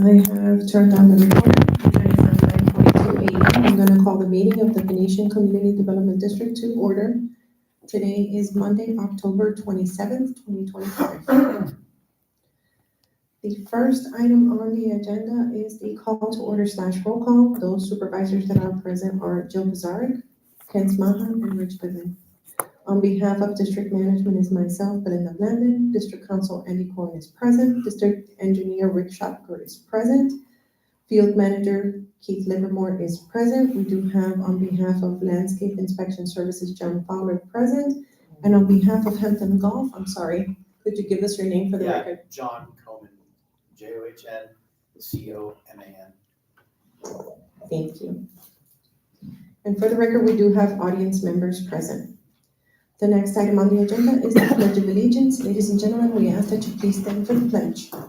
I have turned on the recorder. The time is now 9:42 a.m. I'm going to call the meeting of the Venetian Community Development District to order. Today is Monday, October 27th, 2025. The first item on the agenda is the call to order / roll call. Those supervisors that are present are Jill Pizarnik, Ken Smahan, and Rich Bivin. On behalf of District Management is myself, Belinda Blandon. District Council Andy Cohen is present. District Engineer Rick Schopker is present. Field Manager Keith Livermore is present. We do have on behalf of Landscape Inspection Services John Fowler present. And on behalf of Hampton Golf, I'm sorry, could you give us your name for the record? John Coman, JOHN COMAN. Thank you. And for the record, we do have audience members present. The next item on the agenda is the Pledge of Allegiance. Ladies and gentlemen, we ask that you please stand for the pledge. The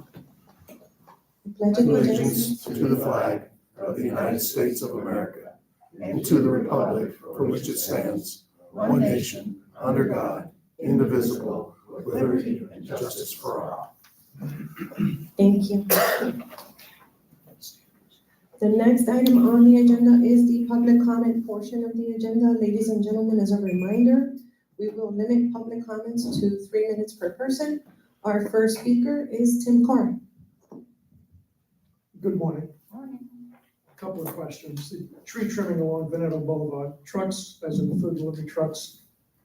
Pledge of Allegiance to the flag of the United States of America and to the republic for which it stands, one nation, under God, indivisible, with liberty and justice for all. Thank you. The next item on the agenda is the public comment portion of the agenda. Ladies and gentlemen, as a reminder, we will limit public comments to 3 minutes per person. Our first speaker is Tim Carr. Good morning. A couple of questions. The tree trimming along Veneto Boulevard, trucks, as in food delivery trucks,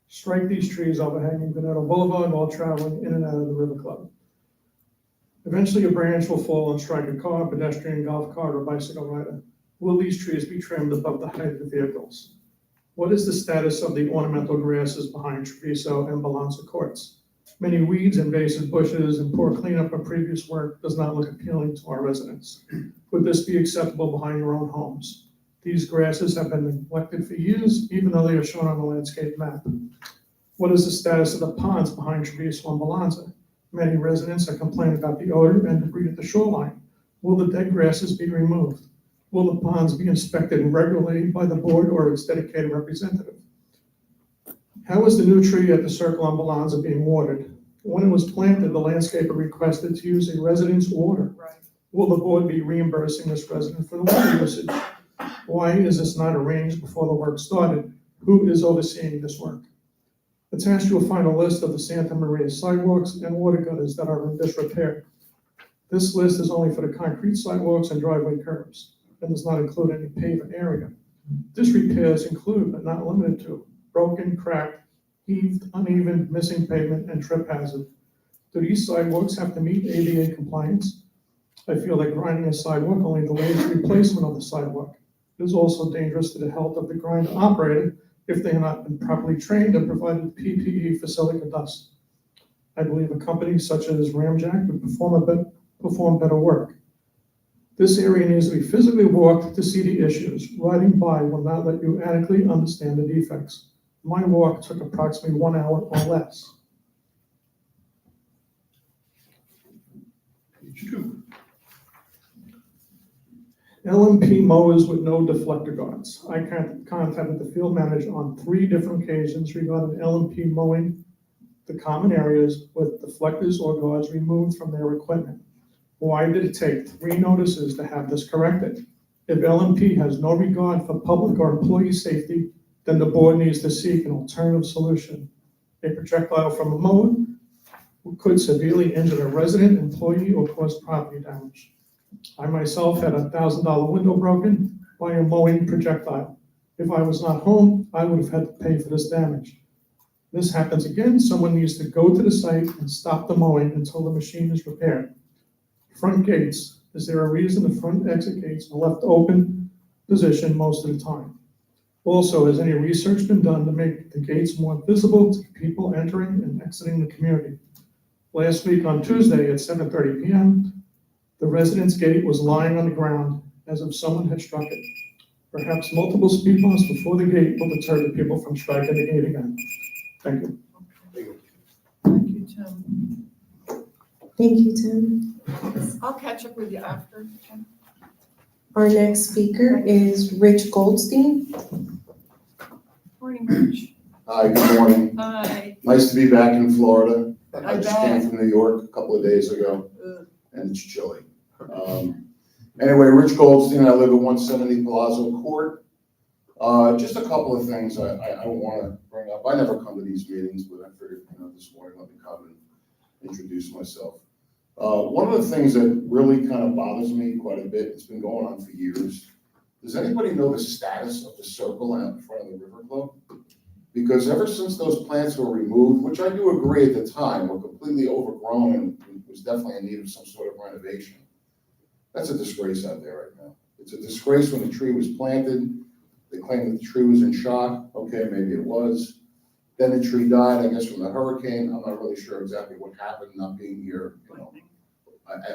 strike these trees overhanging Veneto Boulevard while traveling in and out of the River Club. Eventually a branch will fall and strike a car, pedestrian, golf cart, or bicycle rider. Will these trees be trimmed above the height of the vehicles? What is the status of the ornamental grasses behind Treviso and Balanza courts? Many weeds, invasive bushes, and poor cleanup of previous work does not look appealing to our residents. Would this be acceptable behind your own homes? These grasses have been neglected for years, even though they are shown on the landscape map. What is the status of the ponds behind Treviso and Balanza? Many residents are complaining about the odor and debris at the shoreline. Will the dead grasses be removed? Will the ponds be inspected regularly by the board or its dedicated representative? How is the new tree at the Circle on Balanza being watered? When it was planted, the landscaper requested to use a resident's water. Will the board be reimbursing this resident for the water usage? Why is this not arranged before the work started? Who is overseeing this work? Attached, you'll find a list of the Santa Maria sidewalks and water gutters that are in disrepair. This list is only for the concrete sidewalks and driveway curbs, and does not include any pavement area. Disrepairs include, but not limited to, broken, cracked, heaved, uneven, missing pavement, and trip hazard. Do these sidewalks have to meet ADA compliance? I feel that grinding a sidewalk only delays the replacement of the sidewalk. It is also dangerous to the health of the grinder operator if they have not been properly trained and provided PPE for silica dust. I believe a company such as Ramjack would perform better work. This area needs to be physically walked to see the issues. Riding by will not let you adequately understand the defects. My walk took approximately 1 hour or less. Page 2. LMP mowers with no deflector guards. I contacted the field manager on 3 different occasions regarding LMP mowing the common areas with deflectors or guards removed from their equipment. Why did it take 3 notices to have this corrected? If LMP has no regard for public or employee safety, then the board needs to seek an alternative solution. A projectile from a mower could severely injure a resident, employee, or cause property damage. I myself had a $1,000 window broken by a mowing projectile. If I was not home, I would have had to pay for this damage. This happens again, someone needs to go to the site and stop the mowing until the machine is repaired. Front gates, is there a reason the front exit gates are left open position most of the time? Also, has any research been done to make the gates more visible to people entering and exiting the community? Last week on Tuesday at 7:30 p.m., the residence gate was lying on the ground as if someone had struck it. Perhaps multiple speed bumps before the gate will deter the people from striking the gate again. Thank you. Thank you, Tim. Thank you, Tim. I'll catch up with you after, Tim. Our next speaker is Rich Goldstein. Morning, Rich. Hi, good morning. Hi. Nice to be back in Florida. I I just bet. came from New York a couple of days ago, and it's chilly. Anyway, Rich Goldstein, I live at 170 Palazzo Court. Just a couple of things I want to bring up. I never come to these meetings, but I figured, this morning let me come and introduce myself. One of the things that really kind of bothers me quite a bit, it's been going on for years. Does anybody know the status of the circle out in front of the River Club? Because ever since those plants were removed, which I do agree at the time were completely overgrown and was definitely in need of some sort of renovation, that's a disgrace out there right now. It's a disgrace when the tree was planted. They claimed that the tree was in shock. Okay, maybe it was. Then the tree died, I guess, from the hurricane. I'm not really sure exactly what happened, not being here,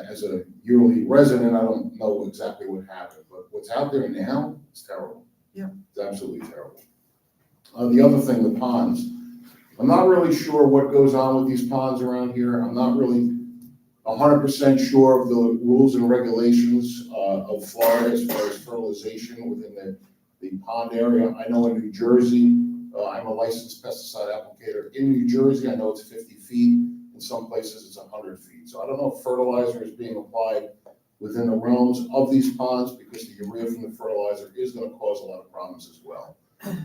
as a yearly resident, I don't know exactly what happened, but what's out there now is terrible. Yeah. It's absolutely terrible. The other thing, the ponds. I'm not really sure what goes on with these ponds around here. I'm not really 100% sure of the rules and regulations of Florida as far as fertilization within the pond area. I know in New Jersey, I'm a licensed pesticide applicator. In New Jersey, I know it's 50 feet. In some places, it's 100 feet. So I don't know if fertilizer is being applied within the realms of these ponds, because the urea from the fertilizer is going to cause a lot of problems as well.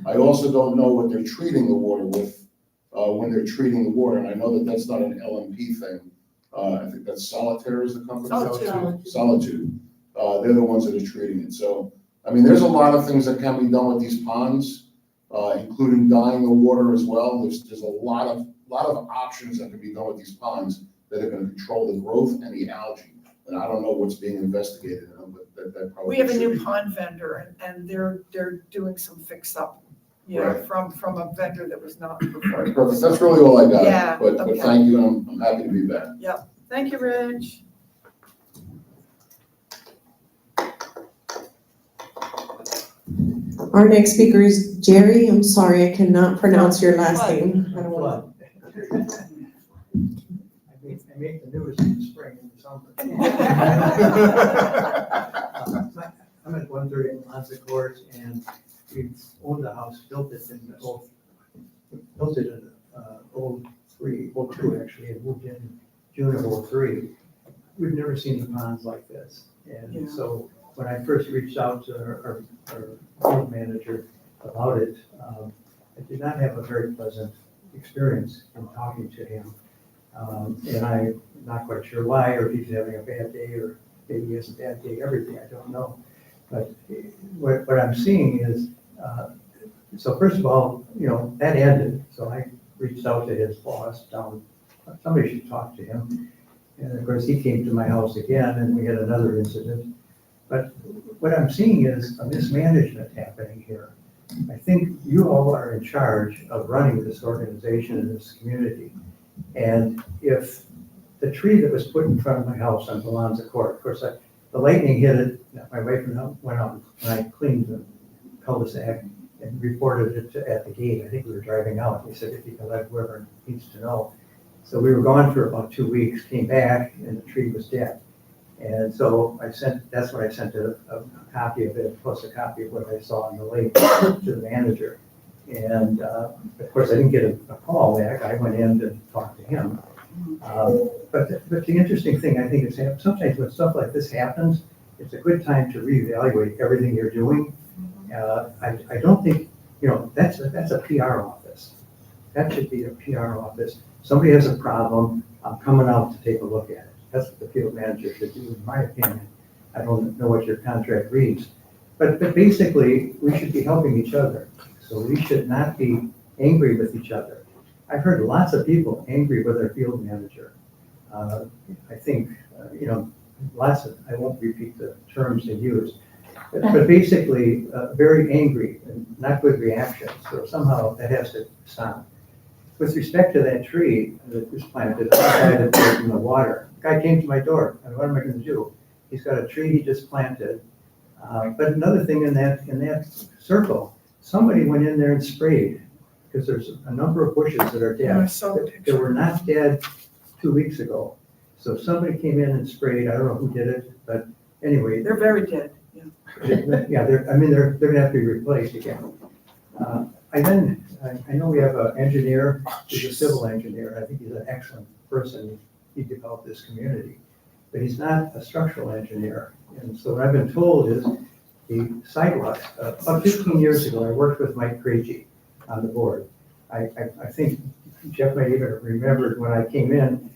I also don't know what they're treating the water with when they're treating the water. And I know that that's not an LMP thing. I think that's Solitaire is the company. Solitude. They're the ones that are treating it. So, I mean, there's a lot of things that can be done with these ponds, including dyeing the water as well. There's a lot of options that can be done with these ponds that are going to control the growth and the algae. And I don't know what's being investigated in them, but that probably We have a should new be. pond vendor and they're doing some fix up, Right. from a vendor that was not preferred. Perfect. That's really all I got. Yeah, But okay. thank you, and I'm happy to be back. Thank you, Rich. Our next speaker is Jerry. I'm sorry, I cannot pronounce your last name. I don't want I make the news in the spring and the summer. I'm at 130 Lancet Court, and we owned the house, built it in 02 actually, and moved in June of 03. We've never seen the ponds like this. And Yeah. so when I first reached out to our field manager about it, I did not have a very pleasant experience in talking to him. And I'm not quite sure why, or if he's having a bad day, or maybe he has a bad day every day, I don't know. But what I'm seeing is, so first of all, that ended. So I reached out to his boss down, somebody should talk to him. And of course, he came to my house again, and we had another incident. But what I'm seeing is a mismanagement happening here. I think you all are in charge of running this organization in this community. And if the tree that was put in front of my house on Balanza Court, of course, the lightning hit it, my wife went out and I cleaned the cul-de-sac and reported it at the gate. I think we were driving out. He said, if you can let whoever needs to know. So we were gone for about 2 weeks, came back, and the tree was dead. And so that's when I sent a copy of it, plus a copy of what I saw in the lake to the manager. And of course, I didn't get a call back. I went in to talk to him. But the interesting thing, I think, is sometimes when stuff like this happens, it's a good time to reevaluate everything you're doing. I don't think, that's a PR office. That should be a PR office. Somebody has a problem, I'm coming out to take a look at it. That's what the field manager should do, in my opinion. I don't know what your contract reads. But basically, we should be helping each other. So we should not be angry with each other. I've heard lots of people angry with their field manager. I think, I won't repeat the terms they use, but basically very angry and not good reactions. So somehow that has to stop. With respect to that tree that was planted outside of in the water, the guy came to my door, and what am I going to do? He's got a tree he just planted. But another thing in that circle, somebody went in there and sprayed, because there's a number of bushes that are I dead. saw the That picture. were not dead 2 weeks ago. So somebody came in and sprayed. I don't know who did it, but anyway. They're very dead, yeah. Yeah, they're gonna have to be replaced again. I know we have an engineer, he's a civil engineer. I think he's an excellent person. He developed this community. but he's not a structural engineer. And so what I've been told is the sidewalks, about 15 years ago, I worked with Mike Krejci on the board. I think Jeff might even have remembered when I came in,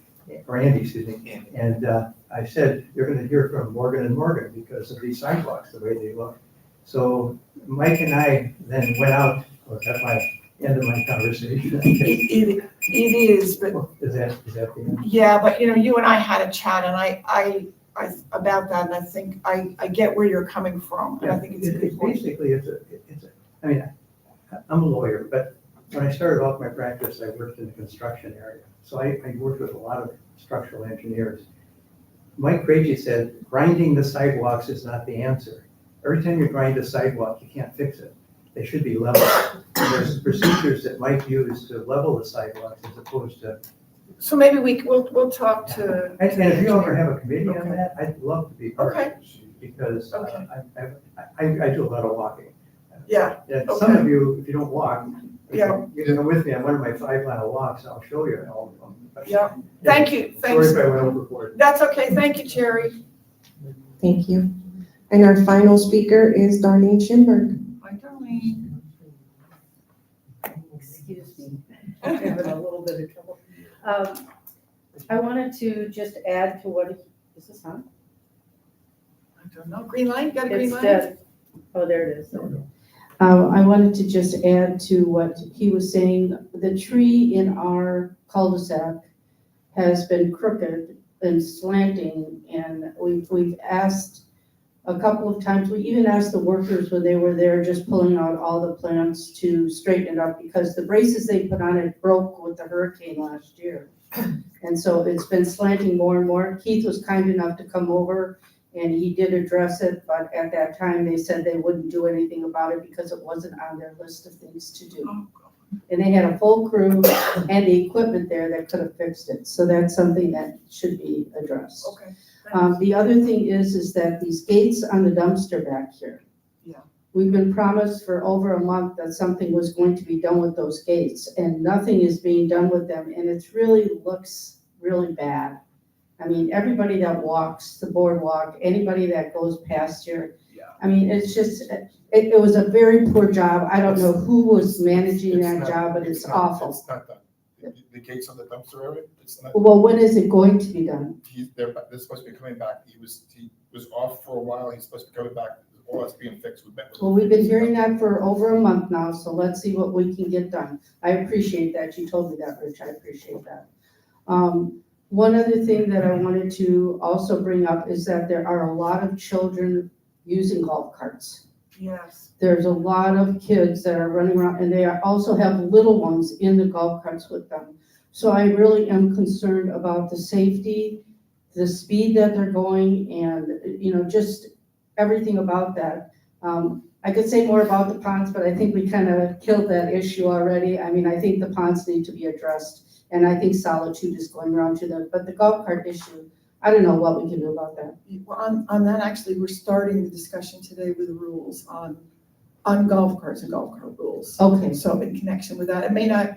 or Andy, excuse me, and I said, you're gonna hear from Morgan and Morgan because of these sidewalks, the way they look. So Mike and I then went out, that's my end of my conversation. It is, but Is that the end? yeah, but you and I had a chat and I about that, and I think I get where you're coming from, and I think it's a good point. Basically, I mean, I'm a lawyer, but when I started off my practice, I worked in the construction area. So I worked with a lot of structural engineers. Mike Krejci said, grinding the sidewalks is not the answer. Every time you grind a sidewalk, you can't fix it. They should be level. And there's procedures that Mike used to level the sidewalks as opposed to. So maybe we'll talk to. And if you ever have a committee on that, I'd love to be part of Okay. it. Because Okay. I do a lot of walking. Yeah, And some of you, if you don't walk, Yeah. you come with me on one of my 5-mile walks, I'll show you all of them. But- Yeah. Thank you, Sorry thanks. if I went overboard. That's okay, thank you, Terry. Thank you. And our final speaker is Darlene Schimberg. Hi, Darlene. Excuse me, I'm having a little bit of trouble. I wanted to just add to what, is this on? I don't know, green light, got a green It's light? dead. Oh, there it is. I wanted to just add to what he was saying. The tree in our cul-de-sac has been crooked and slanting, and we've asked a couple of times, we even asked the workers when they were there, just pulling out all the plants to straighten it up, because the braces they put on it broke with the hurricane last year. And so it's been slanting more and more. Keith was kind enough to come over and he did address it, but at that time they said they wouldn't do anything about it because it wasn't on their list of things to do. Oh, God. And they had a full crew and the equipment there that could have fixed it. So that's something that should be addressed. Okay. The other thing is that these gates on the dumpster back here. Yeah. We've been promised for over a month that something was going to be done with those gates, and nothing is being done with them, and it really looks really bad. I mean, everybody that walks the boardwalk, anybody that goes past here, Yeah. I mean, it's just, it was a very poor job. I don't know who was managing It's that not- job, but it's not- awful. It's not done. The gates on the dumpster area, it's not, Well, when is it going to be done? they're supposed to be coming back. He was off for a while. He's supposed to be coming back. All that's being fixed. Well, we've been hearing that for over a month now, so let's see what we can get done. I appreciate that. You told me that, Rich. I appreciate that. One other thing that I wanted to also bring up is that there are a lot of children using golf carts. Yes. There's a lot of kids that are running around, and they also have little ones in the golf carts with them. So I really am concerned about the safety, the speed that they're going, and, just everything about that. I could say more about the ponds, but I think we kind of killed that issue already. I mean, I think the ponds need to be addressed, and I think Solitude is going around to them. But the golf cart issue, I don't know what we can do about that. Well, on that, actually, we're starting the discussion today with the rules on golf carts and golf cart rules. Okay, So in connection with that,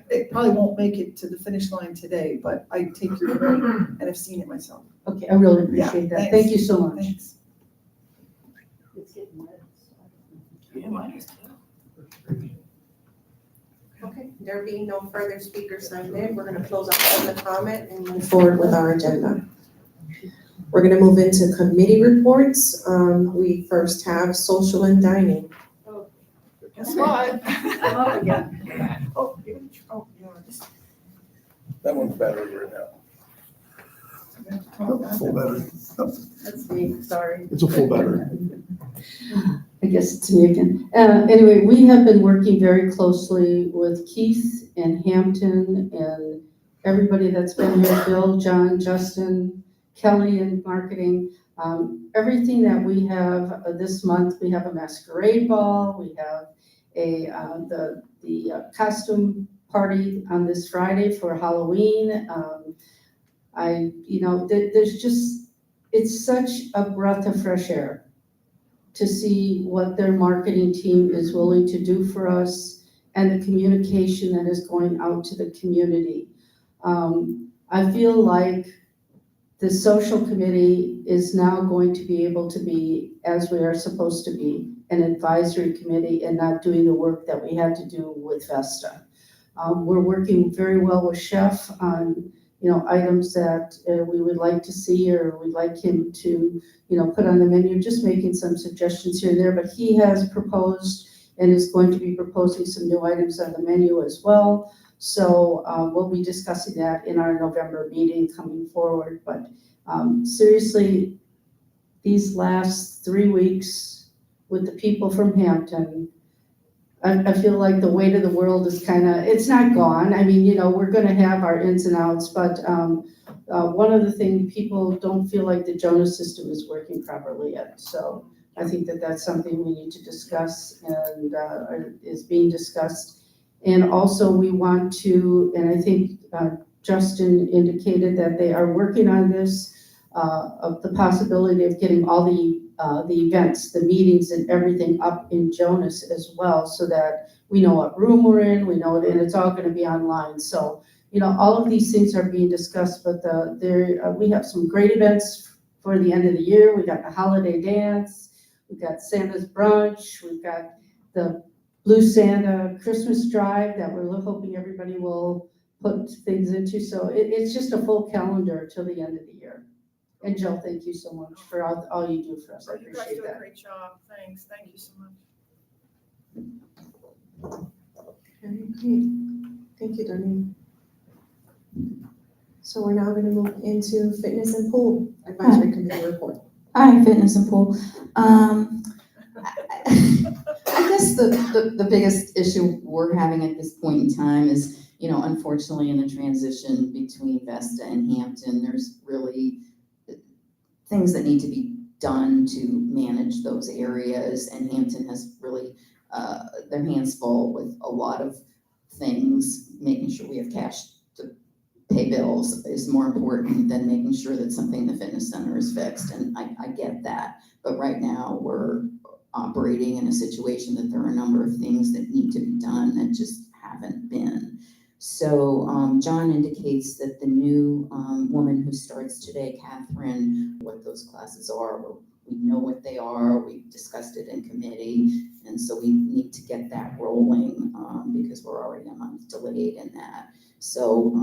it probably won't make it to the finish line today, but I take your point and have seen it myself. okay, I really appreciate that. thanks. Thank you so much. Thanks. It's getting wet. Yeah, mine is too. Okay, there being no further speakers signed in, we're gonna close out public comment and move forward with our agenda. We're gonna move into committee reports. We first have social and dining. Guess what? I'm up again. Oh, yeah, this. That one's battery right now. Full battery. That's me, sorry. It's a full battery. I guess it's me again. Anyway, we have been working very closely with Keith and Hampton and everybody that's been here, Bill, John, Justin, Kelly in marketing. Everything that we have this month, we have a masquerade ball, we have the costume party on this Friday for Halloween. There's just, it's such a breath of fresh air to see what their marketing team is willing to do for us and the communication that is going out to the community. I feel like the social committee is now going to be able to be, as we are supposed to be, an advisory committee and not doing the work that we had to do with Vesta. We're working very well with Chef on, items that we would like to see or we'd like him to, put on the menu, just making some suggestions here and there, but he has proposed and is going to be proposing some new items on the menu as well. So we'll be discussing that in our November meeting coming forward. But seriously, these last 3 weeks with the people from Hampton, I feel like the weight of the world is it's not gone. I mean, we're gonna have our ins and outs, but one of the things, people don't feel like the Jonas system is working properly yet. So I think that that's something we need to discuss and is being discussed. And also we want to, and I think Justin indicated that they are working on this, of the possibility of getting all the events, the meetings and everything up in Jonas as well, so that we know what room we're in, we know it, and it's all gonna be online. So, all of these things are being discussed, but we have some great events for the end of the year. We got the holiday dance, we've got Santa's brunch, we've got the Blue Santa Christmas drive that we're hoping everybody will put things into. So it's just a full calendar till the end of the year. And Joe, thank you so much for all you do for us. I You guys appreciate do a that. great job. Thanks. Thank you so much. Okay, great. Thank you, Darlene. So we're now gonna move into fitness and pool advisory committee report. Hi, fitness and pool. I guess the biggest issue we're having at this point in time is, unfortunately in the transition between Vesta and Hampton, there's really things that need to be done to manage those areas, and Hampton has really their hands full with a lot of things. Making sure we have cash to pay bills is more important than making sure that something in the fitness center is fixed, and I get that. But right now, we're operating in a situation that there are a number of things that need to be done that just haven't been. So John indicates that the new woman who starts today, Catherine, what those classes are, we know what they are, we discussed it in committee, and so we need to get that rolling because we're already a month delayed in that. So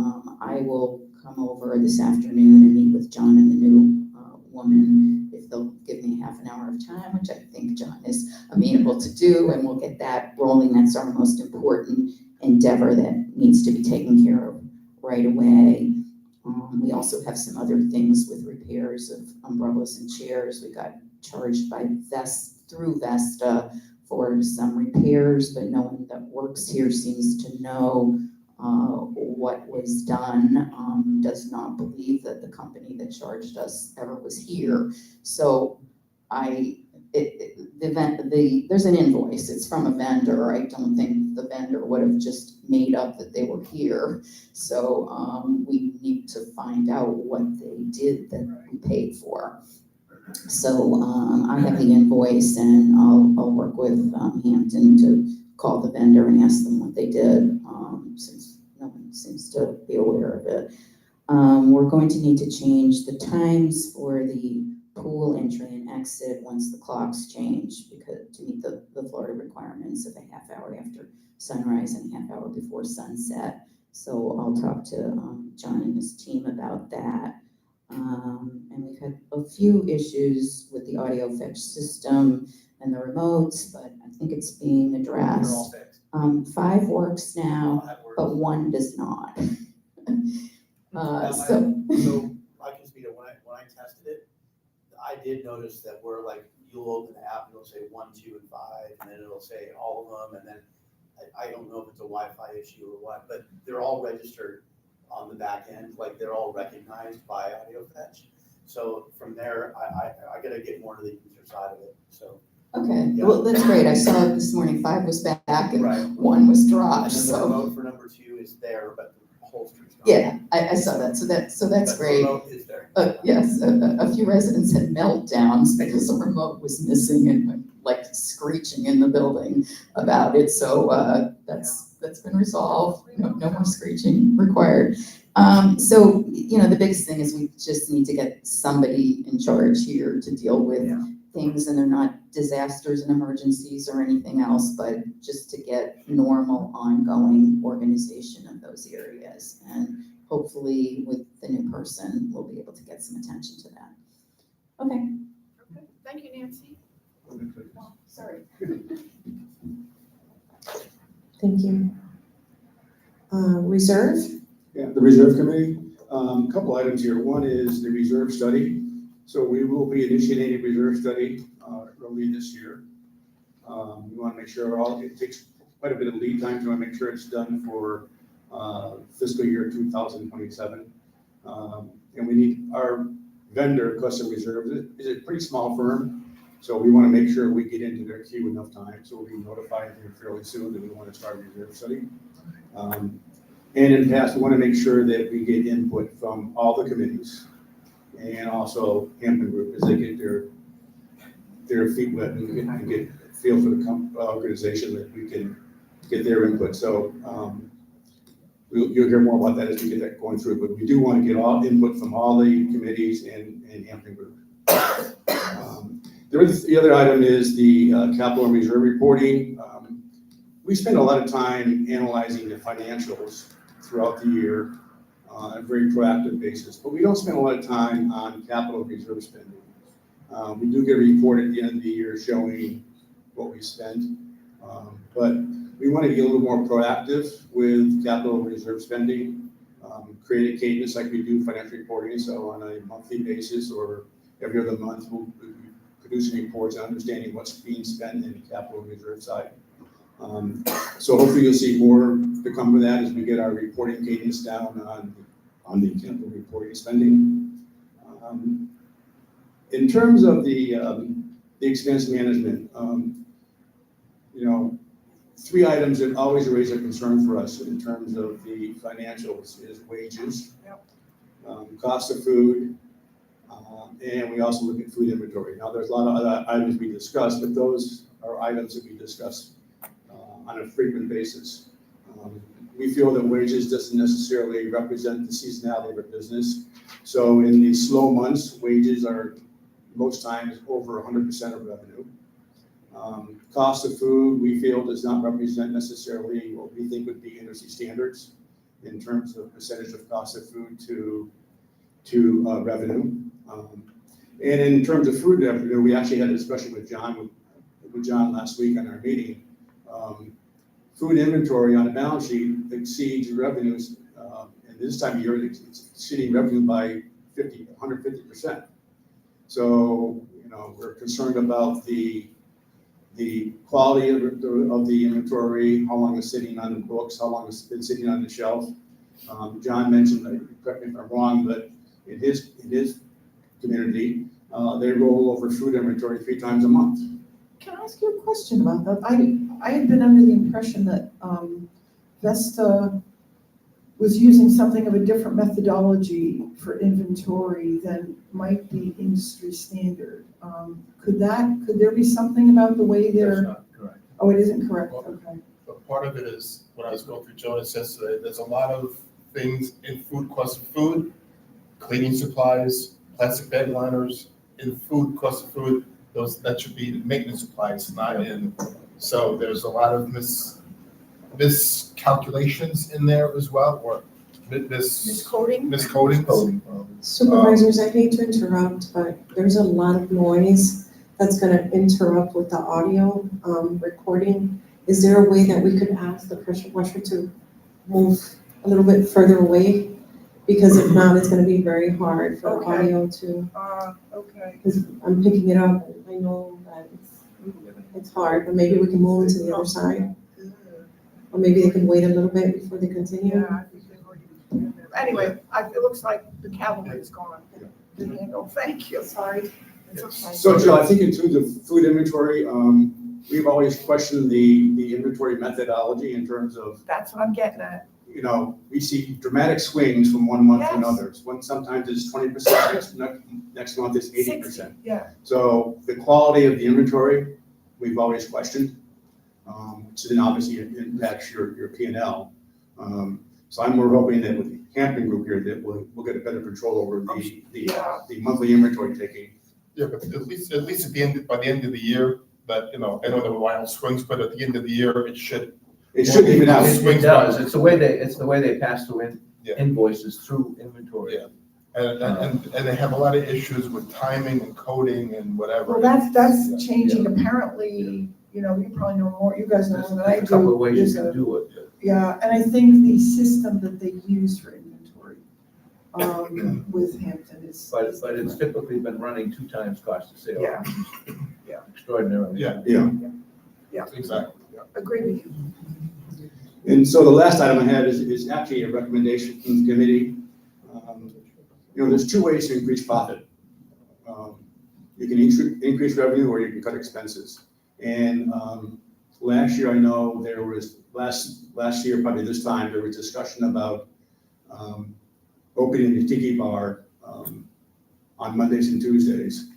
I will come over this afternoon and meet with John and the new woman, if they'll give me half an hour of time, which I think John is amenable to do, and we'll get that rolling. That's our most important endeavor that needs to be taken care of right away. We also have some other things with repairs of umbrellas and chairs. We got charged by through Vesta for some repairs, but no one that works here seems to know what was done, does not believe that the company that charged us ever was here. So there's an invoice, it's from a vendor. I don't think the vendor would have just made up that they were here. So we need to find out what they did that we paid for. So I have the invoice, and I'll work with Hampton to call the vendor and ask them what they did, since no one seems to be aware of it. We're going to need to change the times for the pool entry and exit once the clocks change, because to meet the Florida requirements of a half hour after sunrise and a half hour before sunset. So I'll talk to John and his team about that. And we've had a few issues with the audio fetch system and the remotes, but I think it's being They're all addressed. fixed. 5 works now, That works. but 1 does not. Now, So So I can speak to when I tested it, I did notice that we're like, you'll open the app and it'll say 1, 2, and 5, and then it'll say all of them, and then I don't know if it's a Wi-Fi issue or what, but they're all registered on the back end, like they're all recognized by audio fetch. So from there, I gotta get more to the user side of it, so. okay, Yeah. well, that's great. I saw it this morning, 5 was back and Right. 1 was And dropped, then the so. remote for number 2 is there, but the holster's gone. Yeah, I saw that, so that's But the great. remote is there. Yes, a few residents had meltdowns because the remote was missing and like screeching in the building about it, so that's been resolved, no more screeching required. So, the biggest thing is we just need to get somebody in charge here to deal with Yeah. things, and they're not disasters and emergencies or anything else, but just to get normal, ongoing organization of those areas. And hopefully with the new person, we'll be able to get some attention to that. Okay. Okay. Thank you, Nancy. Oh, sorry. Thank you. Reserve, Yeah, the Reserve Committee, couple items here. One is the reserve study. So we will be initiating a reserve study early this year. We want to make sure it takes quite a bit of lead time, so we want to make sure it's done for fiscal year 2027. And we need our vendor, Custom Reserve, is a pretty small firm. So we want to make sure we get into their queue enough time. So we'll be notified here fairly soon that we want to start a reserve study. And in the past, we want to make sure that we get input from all the committees and also Hampton Group as they get their feet wet and get a feel for the organization, that we can get their input. So you'll hear more about that as we get that going through, but we do want to get all input from all the committees and Hampton Group. The other item is the capital and reserve reporting. We spend a lot of time analyzing the financials throughout the year on a very proactive basis, but we don't spend a lot of time on capital reserve spending. We do get a report at the end of the year showing what we spent, but we want to get a little more proactive with capital reserve spending, create a cadence like we do financial reporting. So on a monthly basis or every other month, we'll be producing reports and understanding what's being spent in the capital reserve side. So hopefully you'll see more to come with that as we get our reporting cadence down on the capital reporting spending. In terms of the expense management, three items that always raise a concern for us in terms of the financials is wages, cost of food, and we also look at food inventory. Now, there's a lot of other items we discuss, but those are items that we discuss on a frequent basis. We feel that wages doesn't necessarily represent the seasonality of our business. So in the slow months, wages are most times over 100% of revenue. Cost of food, we feel, does not represent necessarily what we think would be industry standards in terms of percentage of cost of food to revenue. And in terms of food revenue, we actually had a discussion with John last week on our meeting. Food inventory on the balance sheet exceeds revenues, and this time of year, it's exceeding revenue by 150%. So, we're concerned about the quality of the inventory, how long it's sitting on the books, how long it's been sitting on the shelf. John mentioned, correct me if I'm wrong, but in his community, they roll over food inventory 3 times a month. Can I ask you a question about that? I had been under the impression that Vesta was using something of a different methodology for inventory than might be industry standard. Could there be something about the way they're? That's not correct. Oh, it isn't correct, Well, okay. But part of it is, when I was going through Jonas yesterday, there's a lot of things in food, cost of food, cleaning supplies, plastic bag liners, in food, cost of food, that should be maintenance supplies, not in. So there's a lot of miscalculations in there as well, or miscodings. supervisors, I hate to interrupt, but there's a lot of noise that's gonna interrupt with the audio recording. Is there a way that we could ask the pressure washer to move a little bit further away? Because if not, it's gonna be very hard for the audio to, Okay. because I'm picking it up, and I know that it's hard, but maybe we can move to the other side. Or maybe they can wait a little bit before they continue. Yeah, I think they've already been there. Anyway, it looks like the cavalry is gone. Thank you, sorry. It's okay. So, Joe, I think in terms of food inventory, we've always questioned the inventory methodology in terms of, That's what I'm getting at. we see dramatic swings from one month to Yes. another. Sometimes it's 20%, next month it's 80%. Yeah. So the quality of the inventory, we've always questioned, which then obviously impacts your P&L. So we're hoping that with Hampton group here that we'll get a better control over Yeah. the monthly inventory taking. Yeah, but at least at the end, by the end of the year, that, I know the wild swings, but at the end of the year, it should. It should even out. It does, it's the way they pass through Yeah. invoices through inventory. Yeah. And they have a lot of issues with timing and coding and whatever. Well, that's changing apparently, you probably know more, you guys know more than I do. There's a couple of ways There's you can do it. Yeah, and I think the system that they use for inventory, with Hampton is. But it's typically been running 2 times cost of sale. Yeah. Yeah. Extraordinarily. Yeah. Yeah. Exactly. Agree with you. And so the last item I have is actually a recommendation from the committee. There's 2 ways to increase profit. You can increase revenue or you can cut expenses. And last year, I know there was, last year, probably this time, there was discussion about opening the tiki bar on Mondays and Tuesdays.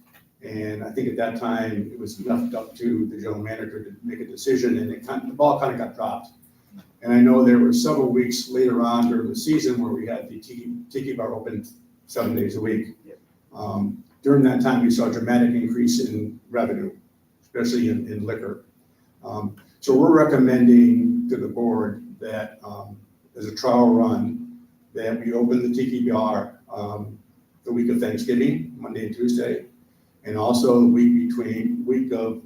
And I think at that time, it was left up to the general manager to make a decision, and the ball kind of got dropped. And I know there were several weeks later on during the season where we had the tiki bar open 7 days a week. During that time, we saw a dramatic increase in revenue, especially in liquor. So we're recommending to the board that as a trial run, that we open the tiki bar the week of Thanksgiving, Monday and Tuesday, and also the week of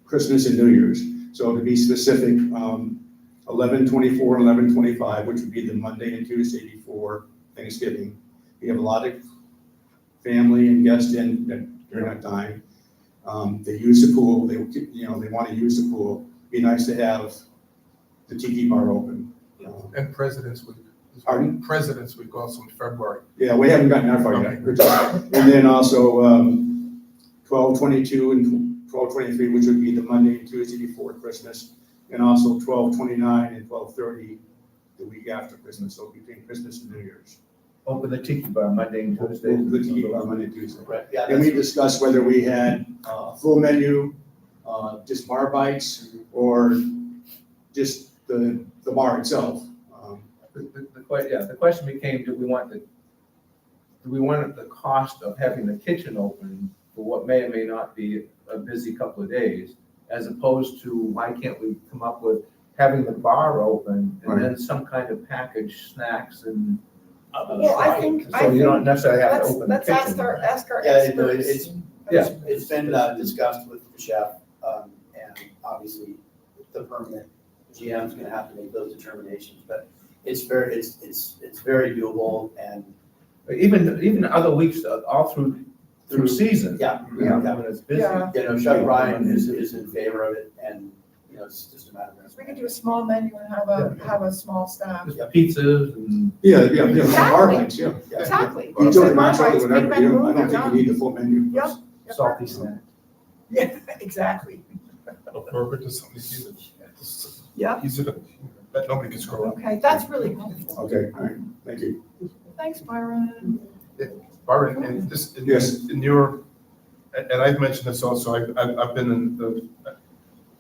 Christmas and New Year's. So to be specific, 11/24, 11/25, which would be the Monday and Tuesday before Thanksgiving. We have a lot of family and guests in during that time. They use the pool. They want to use the pool. Be nice to have the tiki bar open. And President's Week. Pardon? President's Week also in February. Yeah, we haven't gotten that far yet. And then also 12/22 and 12/23, which would be the Monday and Tuesday before Christmas, and also 12/29 and 12/30 the week after Christmas, so between Christmas and New Year's. Open the tiki bar Monday and Tuesday. The tiki bar Monday and Tuesday. Right, yeah, And we that's, discussed whether we had full menu, just bar bites, or just the bar itself. The question became, do we want the cost of having the kitchen open for what may or may not be a busy couple of days, as opposed to why can't we come up with having the bar open and then some kind of packaged snacks and. Well, I think So you don't necessarily have to open the let's kitchen. ask our yeah, experts. it's been discussed with the chef, and obviously the permanent GM's gonna have to make those determinations, but it's very doable, and Even other weeks, all through season. yeah, When it's busy. Yeah. Chef Ryan is in favor of it, and, it's just a matter of. We could do a small menu and have a small staff. Just pizzas and. Yeah, bar bites, yeah. Exactly. You It's a don't bar have bites, whatever, big menu, I don't think done. you need the full menu. Yep. Salty snack. Yeah, exactly. Burger to something easy. Yeah. Easy that nobody can scroll up. Okay, that's really helpful. Okay, all right, thank you. Thanks, Byron. Barbara, and this, Yes. in your, and I've mentioned this also, I've been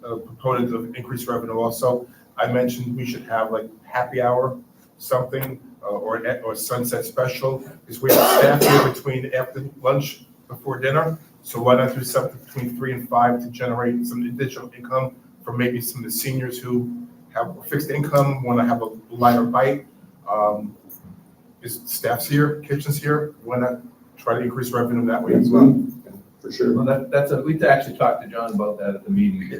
a proponent of increased revenue also. I mentioned we should have like happy hour, something, or sunset special, because we have staff here between after lunch, before dinner. So why not do something between 3 and 5 to generate some additional income for maybe some of the seniors who have fixed income, want to have a lighter bite. Is staff's here, kitchen's here, why not try to increase revenue that way as well? For sure. Well, we actually talked to John about that at the meeting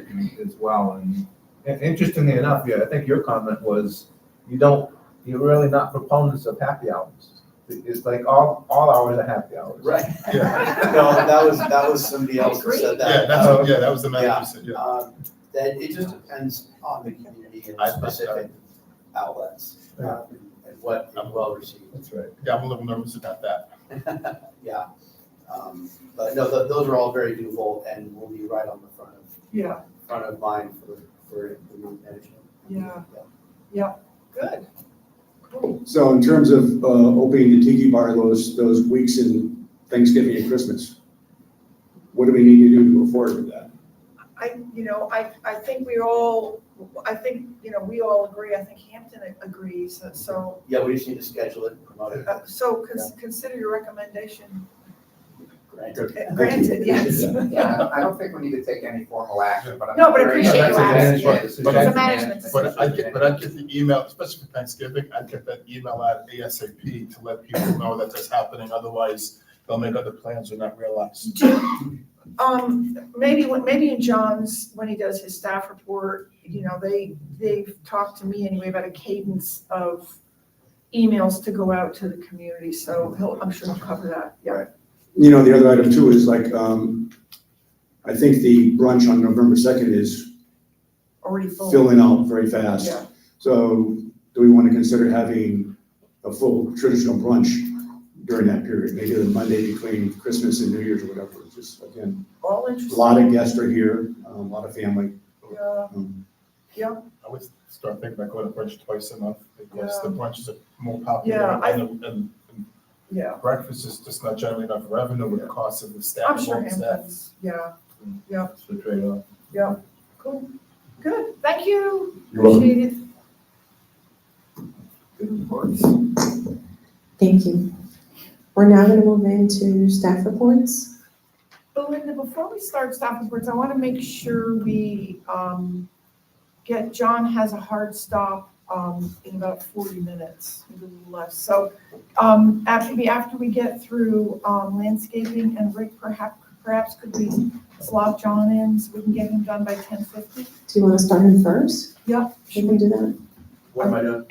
as well, and interestingly enough, yeah, I think your comment was, you're really not proponents of happy hours. It's like all hours are happy hours. Right. Yeah. No, that was somebody else who said that. That was the manager said, yeah. That it just depends on the community and specific outlets, and what is well received. That's right. Yeah, I'm a little nervous about that. Yeah, but no, those are all very doable, and will be right on the front of mind for the new management. Yeah. Good. Cool. So in terms of opening the tiki bar those weeks in Thanksgiving and Christmas, what do we need to do to go forward with that? I think we all agree, I think Hampton agrees, so, Yeah, we just need to schedule it and promote it. consider your recommendation Granted. granted, yes. Yeah, I don't think we need to take any formal action, but I'm. No, but very appreciate interested you in asking. what But decision I- It's a management But I get the email, especially for Thanksgiving, I get that email out ASAP to let people know that that's happening, otherwise they'll make other plans or not realize. Maybe in John's, when he does his staff report, they've talked to me anyway about a cadence of emails to go out to the community, so I'm sure he'll cover that, yeah. The other item too is like, I think the brunch on November 2nd is Already full. filling out very fast. Yeah. So do we want to consider having a full traditional brunch during that period? Maybe the Monday between Christmas and New Year's or whatever. Just again, All a interesting. lot of guests are here, a lot of family. Yeah, I would start thinking about going to brunch twice a month, because the brunches are more popular. Yeah, And yeah. breakfast is just not generally enough revenue with the cost of the staff. I'm sure all the staff. Hampton's, yeah, It's a trade-off. cool, good, thank you, You're welcome. appreciate it. Good reports. Thank you. We're now gonna move into staff reports. Belinda, before we start staff reports, I want to make sure we John has a hard stop in about 40 minutes, maybe a little less. So after we get through landscaping, and Rick, perhaps could we slot John in so we can get him done by 10:50? Do you wanna start him first? Yep. We can do that. What am I doing?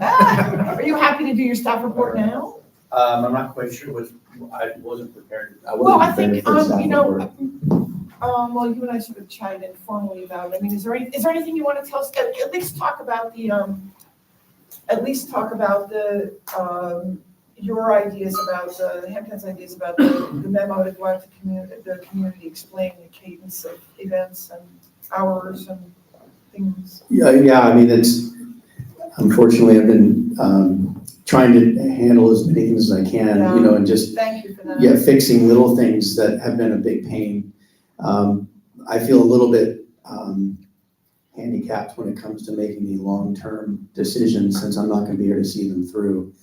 Are you happy to do your staff report now? I'm not quite sure I wasn't prepared. Well, I think, well, you and I sort of chatted informally about it. I mean, is there anything you want to tell us? At least talk about your ideas about the Hampton's ideas about the memo to go out to the community explaining the cadence of events and hours and things. Yeah, I mean, unfortunately, I've been trying to handle as many things as I can, and just, Thank you for that. fixing little things that have been a big pain. I feel a little bit handicapped when it comes to making the long-term decisions, since I'm not gonna be here to see them through.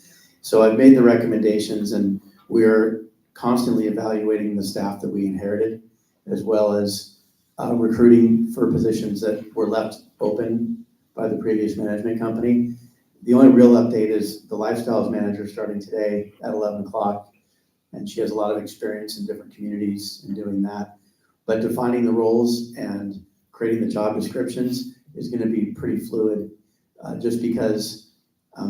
So I've made the recommendations, and we're constantly evaluating the staff that we inherited, as well as recruiting for positions that were left open by the previous management company. The only real update is the lifestyles manager starting today at 11 o'clock, and she has a lot of experience in different communities in doing that. But defining the roles and creating the job descriptions is going to be pretty fluid, just because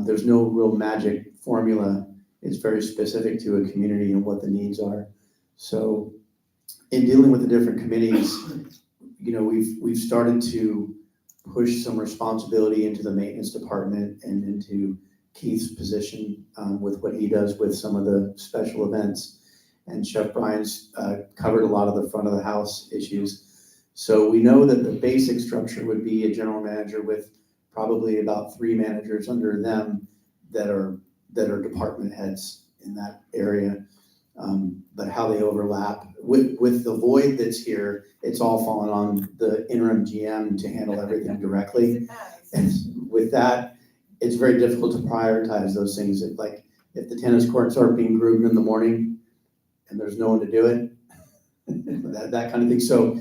there's no real magic formula. It's very specific to a community and what the needs are. So in dealing with the different committees, we've started to push some responsibility into the maintenance department and into Keith's position with what he does with some of the special events. And Chef Brian's covered a lot of the front of the house issues. So we know that the basic structure would be a general manager with probably about 3 managers under them that are department heads in that area. But how they overlap with the void that's here, it's all fallen on the interim GM to handle everything directly. And with that, it's very difficult to prioritize those things. Like if the tennis courts aren't being groomed in the morning and there's no one to do it, that kind of thing. So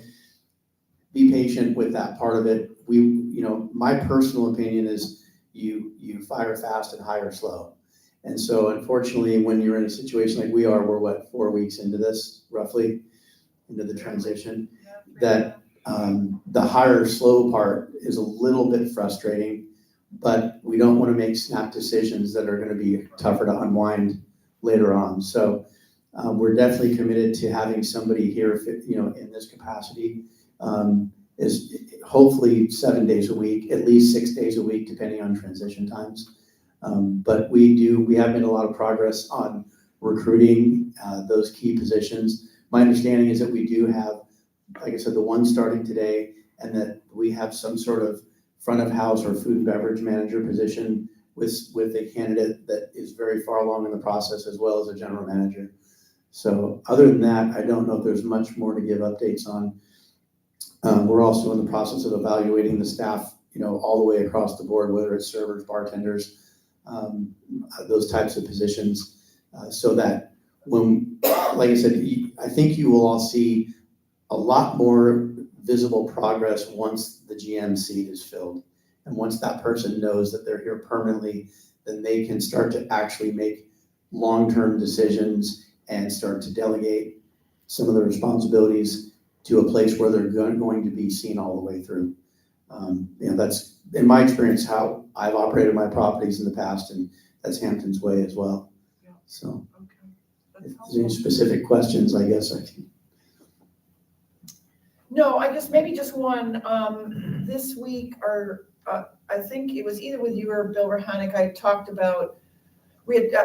be patient with that part of it. My personal opinion is you fire fast and hire slow. And so unfortunately, when you're in a situation like we are, we're 4 weeks into this, roughly, into the transition, that the hire slow part is a little bit frustrating, but we don't want to make snap decisions that are going to be tougher to unwind later on. So we're definitely committed to having somebody here, in this capacity, is hopefully 7 days a week, at least 6 days a week, depending on transition times. But we have made a lot of progress on recruiting those key positions. My understanding is that we do have, like I said, the one starting today, and that we have some sort of front of house or food and beverage manager position with a candidate that is very far along in the process, as well as a general manager. So other than that, I don't know if there's much more to give updates on. We're also in the process of evaluating the staff, all the way across the board, whether it's servers, bartenders, those types of positions, so that when, like I said, I think you will all see a lot more visible progress once the GM seat is filled. And once that person knows that they're here permanently, then they can start to actually make long-term decisions and start to delegate some of the responsibilities to a place where they're going to be seen all the way through. That's, in my experience, how I've operated my properties in the past, and that's Hampton's way as well. Yeah. So Okay. if there's any specific questions, I guess I can. No, I guess maybe just one, this week, I think it was either with you or Bill Rahanick,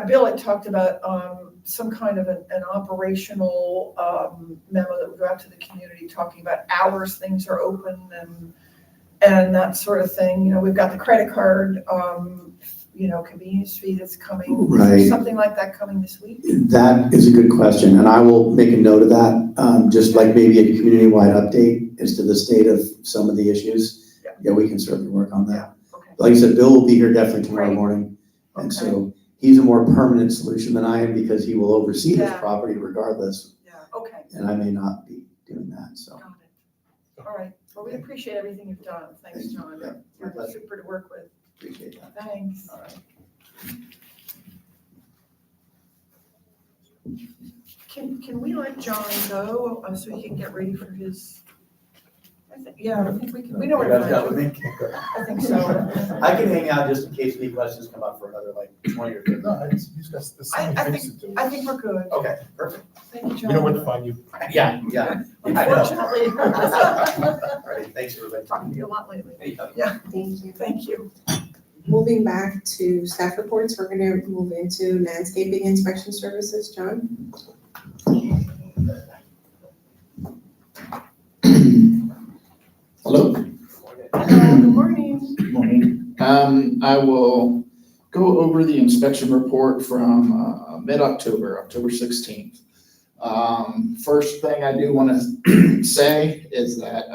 Bill had talked about some kind of an operational memo that would go out to the community talking about hours things are open and that sort of thing. We've got the credit card, convenience fee that's coming. Right. Is there something like that coming this week? That is a good question, and I will make a note of that, just like maybe a community-wide update as to the state of some of the issues. Yeah, we can certainly work on that. Okay. Like I said, Bill will be here definitely tomorrow Great. morning, and Okay. so he's a more permanent solution than I am because he will oversee this Yeah. property regardless, Yeah, okay. and I may not be doing that, so. Got it. All right. Well, we appreciate everything you've done. Thanks, Thank you. John. Yeah, my You're pleasure. super to work with. Appreciate that. Thanks. All right. Can we let John go so he can get ready for his? I think we can. We know where You to guys got find with you. me? I think so. I can hang out just in case any questions come up for another 20 or 30 No, minutes. he's got the I same things to do. I think we're good. Okay, perfect. Thank you, John. We know where to find you. Yeah. I know. Unfortunately. All right, thanks, everybody. Talking to you a lot lately. Anytime. Yeah, Thank you. thank you. Moving back to staff reports, we're gonna move into landscaping inspection services. John? Hello. Good morning. Good morning. I will go over the inspection report from mid-October, October 16th. First thing I do want to say is that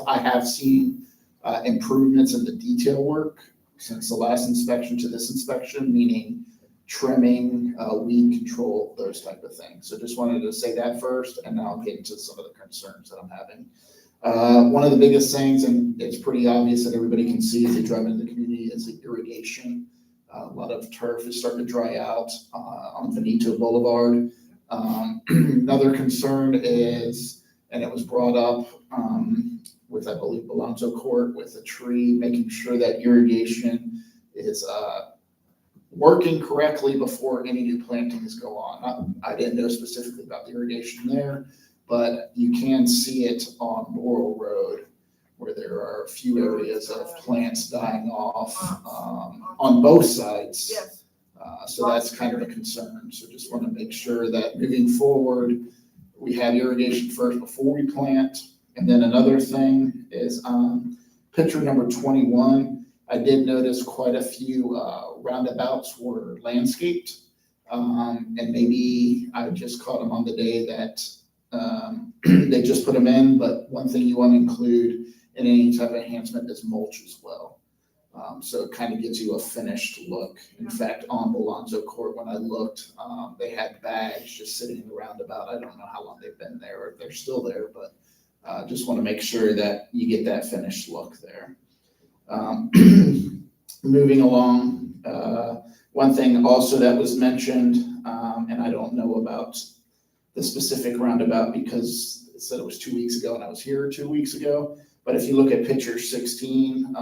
I have seen improvements in the detail work since the last inspection to this inspection, meaning trimming, weed control, those type of things. So just wanted to say that first, and then I'll get into some of the concerns that I'm having. One of the biggest things, and it's pretty obvious that everybody can see as they drive into the community, is the irrigation. A lot of turf is starting to dry out on Veneto Boulevard. Another concern is, and it was brought up with, I believe, Alonso Court, with a tree, making sure that irrigation is working correctly before any new plantings go on. I didn't know specifically about the irrigation there, but you can see it on Laurel Road, where there are a few areas of plants dying off on both sides. Yes. So that's kind of a concern. So just want to make sure that moving forward, we have irrigation first before we plant. And then another thing is picture number 21. I did notice quite a few roundabouts were landscaped. And maybe I just caught them on the day that they just put them in. But one thing you want to include in any type of enhancement is mulch as well. So it kind of gives you a finished look. In fact, on Alonso Court, when I looked, they had bags just sitting in the roundabout. I don't know how long they've been there or if they're still there, but just want to make sure that you get that finished look there. Moving along, one thing also that was mentioned, and I don't know about the specific roundabout because it said it was 2 weeks ago and I was here 2 weeks ago. But if you look at picture 16,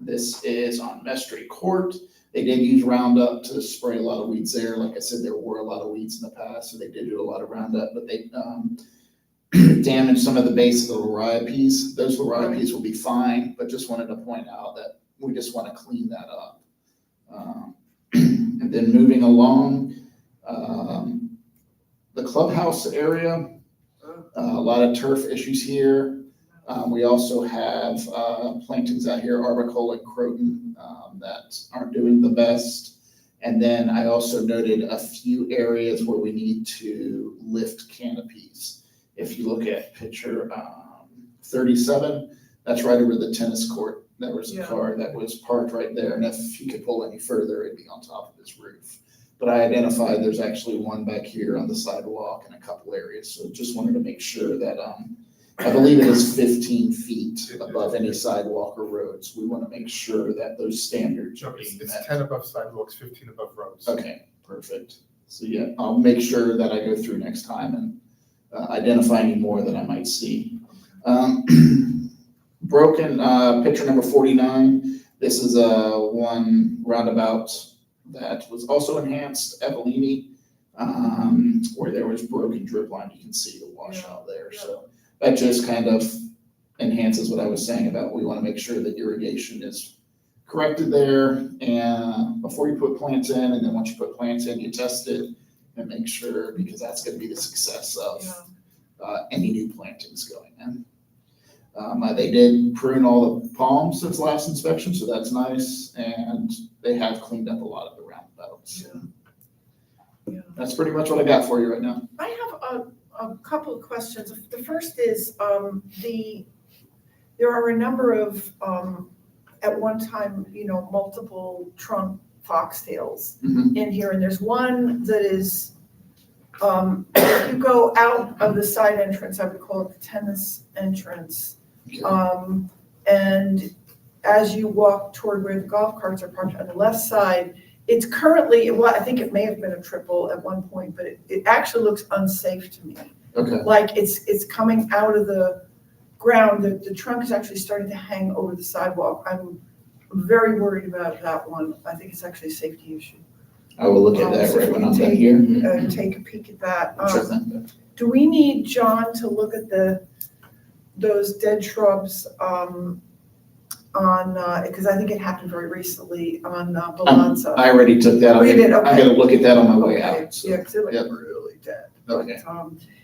this is on Mestre Court. They did use Roundup to spray a lot of weeds there. Like I said, there were a lot of weeds in the past, so they did do a lot of Roundup, but they damaged some of the base of the liriopes. Those liriopes will be fine, but just wanted to point out that we just want to clean that up. And then moving along, the clubhouse area, a lot of turf issues here. We also have plantings out here, Arboricola and Croton, that aren't doing the best. And then I also noted a few areas where we need to lift canopies. if you look at picture 37, that's right over the tennis court. There was a Yeah. car that was parked right there, and if he could pull any further, it'd be on top of his roof. But I identified there's actually one back here on the sidewalk in a couple areas, so just wanted to make sure that, I believe it is 15 feet above any sidewalk or roads. We want to make sure that those standards are being It's met. 10 above sidewalks, 15 above roads. Okay, perfect. So yeah, I'll make sure that I go through next time and identify any more that I might see. Broken, picture number 49. This is one roundabout that was also enhanced at Bellini, where there was broken drip line. You can see the washout there. So that just kind of enhances what I was saying about we want to make sure that irrigation is corrected there and before you put plants in, and then once you put plants in, you test it and make sure, because that's going to be the success of any new plantings going in. They did prune all the palms since last inspection, so that's nice, and they have cleaned up a lot of the roundabouts. Yeah. That's pretty much what I got for you right now. I have a couple of questions. The first is, there are a number of, at one time, multiple trunk foxtails in here, and there's one that is, if you go out of the side entrance, I would call it the tennis entrance. And as you walk toward where the golf carts are parked on the left side, it's currently, well, I think it may have been a triple at one point, but it actually looks unsafe to me. Okay. Like it's coming out of the ground, the trunk is actually starting to hang over the sidewalk. I'm very worried about that one. I think it's actually a safety issue. I will look at that So right when I'm take- done here. Take a peek at that. Sure thing. Do we need John to look at those dead shrubs, because I think it happened very recently on Balanza? I already took that. Oh, you did? Okay. I'm gonna look at that on my way Okay. out. So. Yeah, because it looked Yep. really dead. Okay.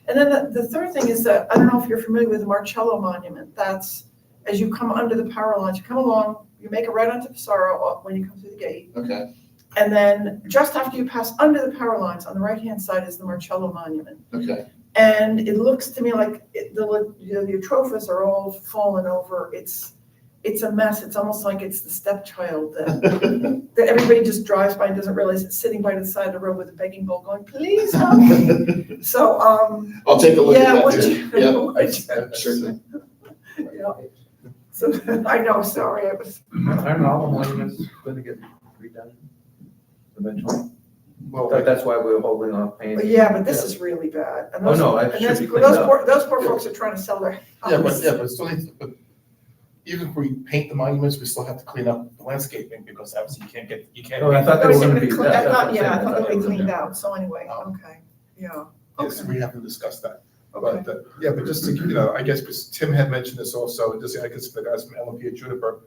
And then the third thing is that, I don't know if you're familiar with the Marcello Monument. That's, as you come under the power lines, you come along, you make a right onto Pissarro when you come through the gate. Okay. And then just after you pass under the power lines, on the right-hand side is the Marcello Monument. Okay. And it looks to me like the Eutrophus are all fallen over. It's a mess. It's almost like it's the stepchild that everybody just drives by and doesn't realize it's sitting by the side of the road with a begging bowl going, please help me. So, I'll take a look at that would too. you- Yep. Sure thing. Yeah. So, I know, sorry, I was. Aren't all the monuments going to get redone eventually? Well, That's why we're holding off painting. Yeah, but this is really bad. And Oh, those- no, it and should that's- be cleaned those up. those poor folks are trying to sell their house. but still but even if we paint the monuments, we still have to clean up the landscaping because obviously you can't. Oh, I thought they were gonna be. I that's what thought, I'm yeah, I saying. thought they were cleaned gonna- out, so anyway, okay, yeah. Yes, we haven't discussed that. Okay. But, but just to, I guess, because Tim had mentioned this also, just, I guess, for the guys from LMP at Juniper,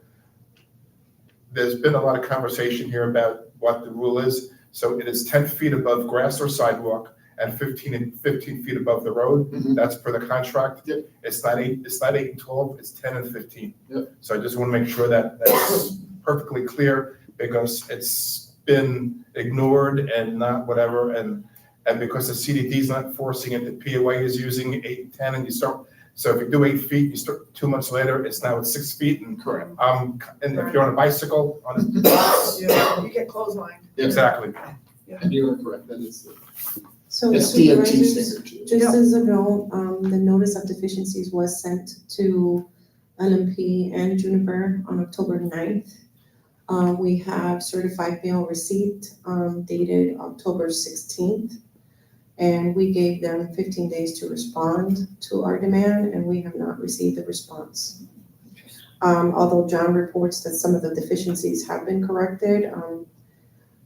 there's been a lot of conversation here about what the rule is. So it is 10 feet above grass or sidewalk and 15 feet above the road. That's per the contract. Yep. It's not 8 and 12, it's 10 and 15. Yep. So I just want to make sure that that's perfectly clear because it's been ignored and not whatever. And because the CDD is not forcing it, the POA is using 8 and 10 and you start, so if you do 8 feet, you start 2 months later, it's now at 6 feet and Correct. and if you're on a bicycle, Yeah, you get clotheslined. exactly. And you are correct. That is the So SDOT supervisors, standard too. just as a note, the notice of deficiencies was sent to LMP and Juniper on October 9th. We have certified mail receipt, dated October 16th. And we gave them 15 days to respond to our demand, and we have not received a response. Although John reports that some of the deficiencies have been corrected,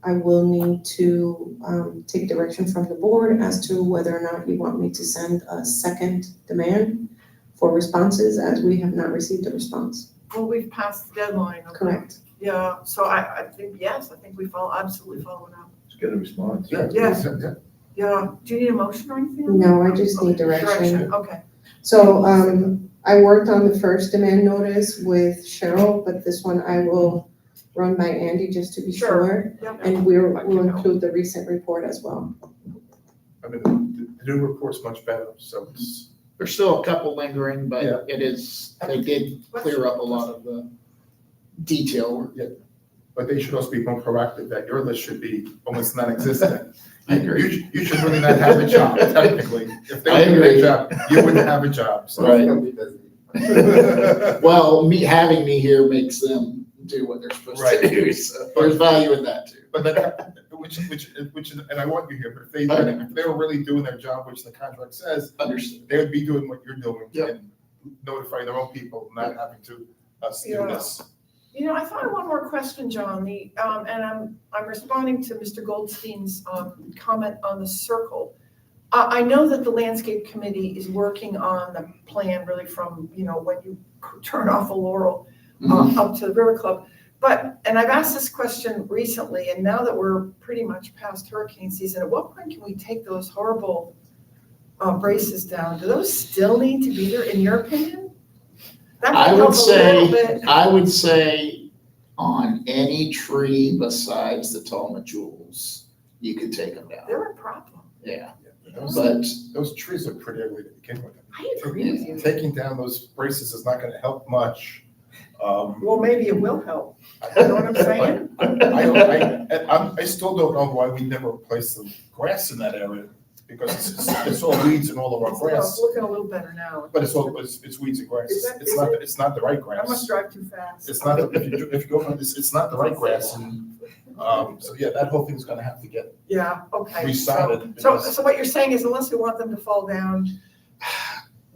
I will need to take direction from the board as to whether or not you want me to send a second demand for responses, as we have not received a response. Well, we've passed the deadline. Okay. Correct. Yeah, so I think, yes, I think we absolutely following up. Let's get a response. Yes. Yeah, do you need a motion or anything? No, I just need direction. Okay. So, I worked on the first demand notice with Cheryl, but this one I will run by Andy just to be sure. Yep. And we'll include the recent report as well. I mean, the new report's much better, so it's There's still a couple lingering, but Yeah. they did clear up a lot of the detail. But they should also be more proactive, that your list should be almost non-existent. I agree. You should really not have a job, technically. If they I were doing agree. a job, you wouldn't have a job, so. Right. Well, having me here makes them do what they're supposed to Right. do, so there's value in that too. But that, which, and I want you here, but if they were really doing their job, which the contract says, Understood. they would be doing what you're doing Yep. and notifying their own people, not having to do Yeah. this. You know, I thought of one more question, John, and I'm responding to Mr. Goldstein's, comment on the circle. I know that the landscape committee is working on the plan really from, when you turn off a Laurel, up to the River Club. And I've asked this question recently, and now that we're pretty much past hurricane season, at what point can we take those horrible, braces down? Do those still need to be there, in your opinion? That might I help would a little bit. say on any tree besides the Tallma Jewels, you could take them down. They're a problem. Yeah. But But those trees are pretty ugly to begin with. I agree with you. Taking down those braces is not gonna help much. Well, maybe it will help. You know what I'm saying? I still don't know why we never replaced the grass in that area, because it's all weeds and all of our It's grass. looking a little better now. But it's weeds and grass. Is that- It's not the right I grass. must drive too fast. It's not, if you go from this, it's not the right grass, and, so yeah, that whole thing's gonna have to get Yeah, okay. resodded. So what you're saying is unless we want them to fall down.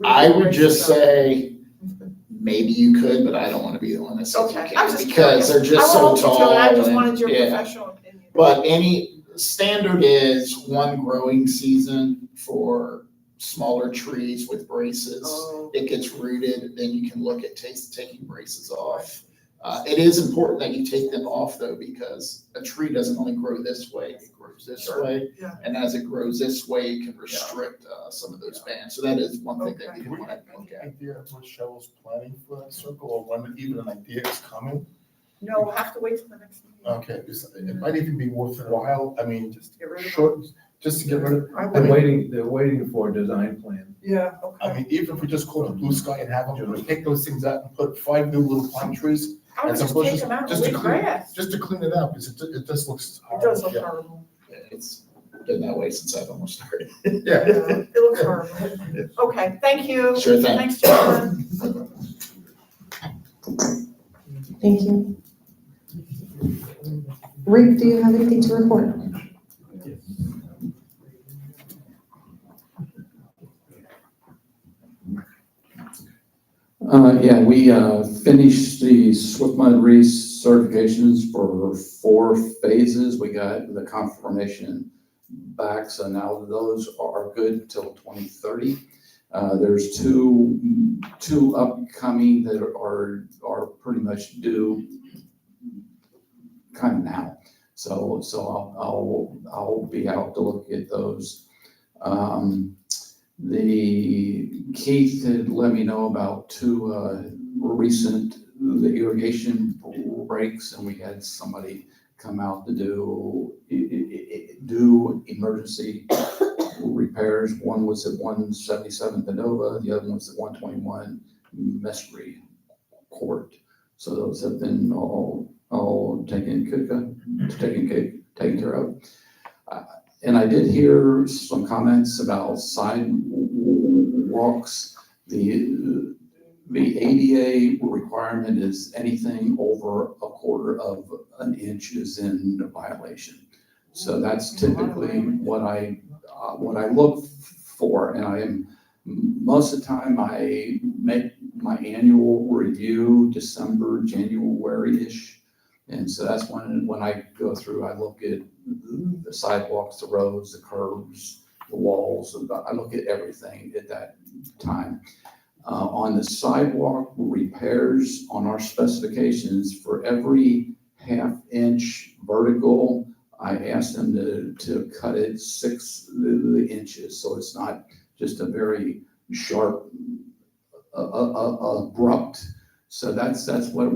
I would just say, maybe you could, but I don't want to be the one that says you Okay, I was can't, just because they're curious. just I so won't hold you to it. tall. I just and- wanted your yeah. professional opinion. But any standard is one growing season for smaller trees with braces. Oh. It gets rooted, then you can look at taking braces off. It is important that you take them off though, because a tree doesn't only grow this way, it grows this way. Yeah. And as it grows this way, it can restrict some of those bands. So that is one thing that Okay. you Do we want have to look any at. idea of what Cheryl's planning for that circle, or when even an idea is coming? No, we'll have to wait till the next meeting. Okay, it might even be worthwhile, I mean, Just to get rid of it. short, just to get rid of, I I They're mean, waiting for a design plan. Yeah, I okay. mean, even if we just call it blue sky and have them take those things out and put 5 new little pine trees, I would and some just take bushes, them out and just to leave clean, grass. just to clean it out, because it just looks. It does look yeah. horrible. It's been that way since I've almost started. Yeah. Yeah, it looks horrible. Okay, thank you. Sure thing. Thanks, John. Thank you. Rick, do you have anything to report? Yeah, we finished the Swift Mud Race certifications for 4 phases. We got the confirmation back, so now those are good until 2030. There's two upcoming that are pretty much due kind of now. So I'll be out to look at those. Keith had let me know about 2 recent irrigation breaks, and we had somebody come out to do emergency repairs. One was at 177 Benova, the other one was at 121 Mestre Court. So those have been all taken care of. And I did hear some comments about sidewalks. The ADA requirement is anything over 1/4 of an inch is in violation. So that's typically what I look for, and I am, most of the time I make my annual review December, January-ish. And so that's when I go through, I look at the sidewalks, the roads, the curbs, the walls, I look at everything at that time. On the sidewalk repairs, on our specifications, for every 1/2 inch vertical, I asked them to cut it 6 inches, so it's not just a very sharp, abrupt. So that's what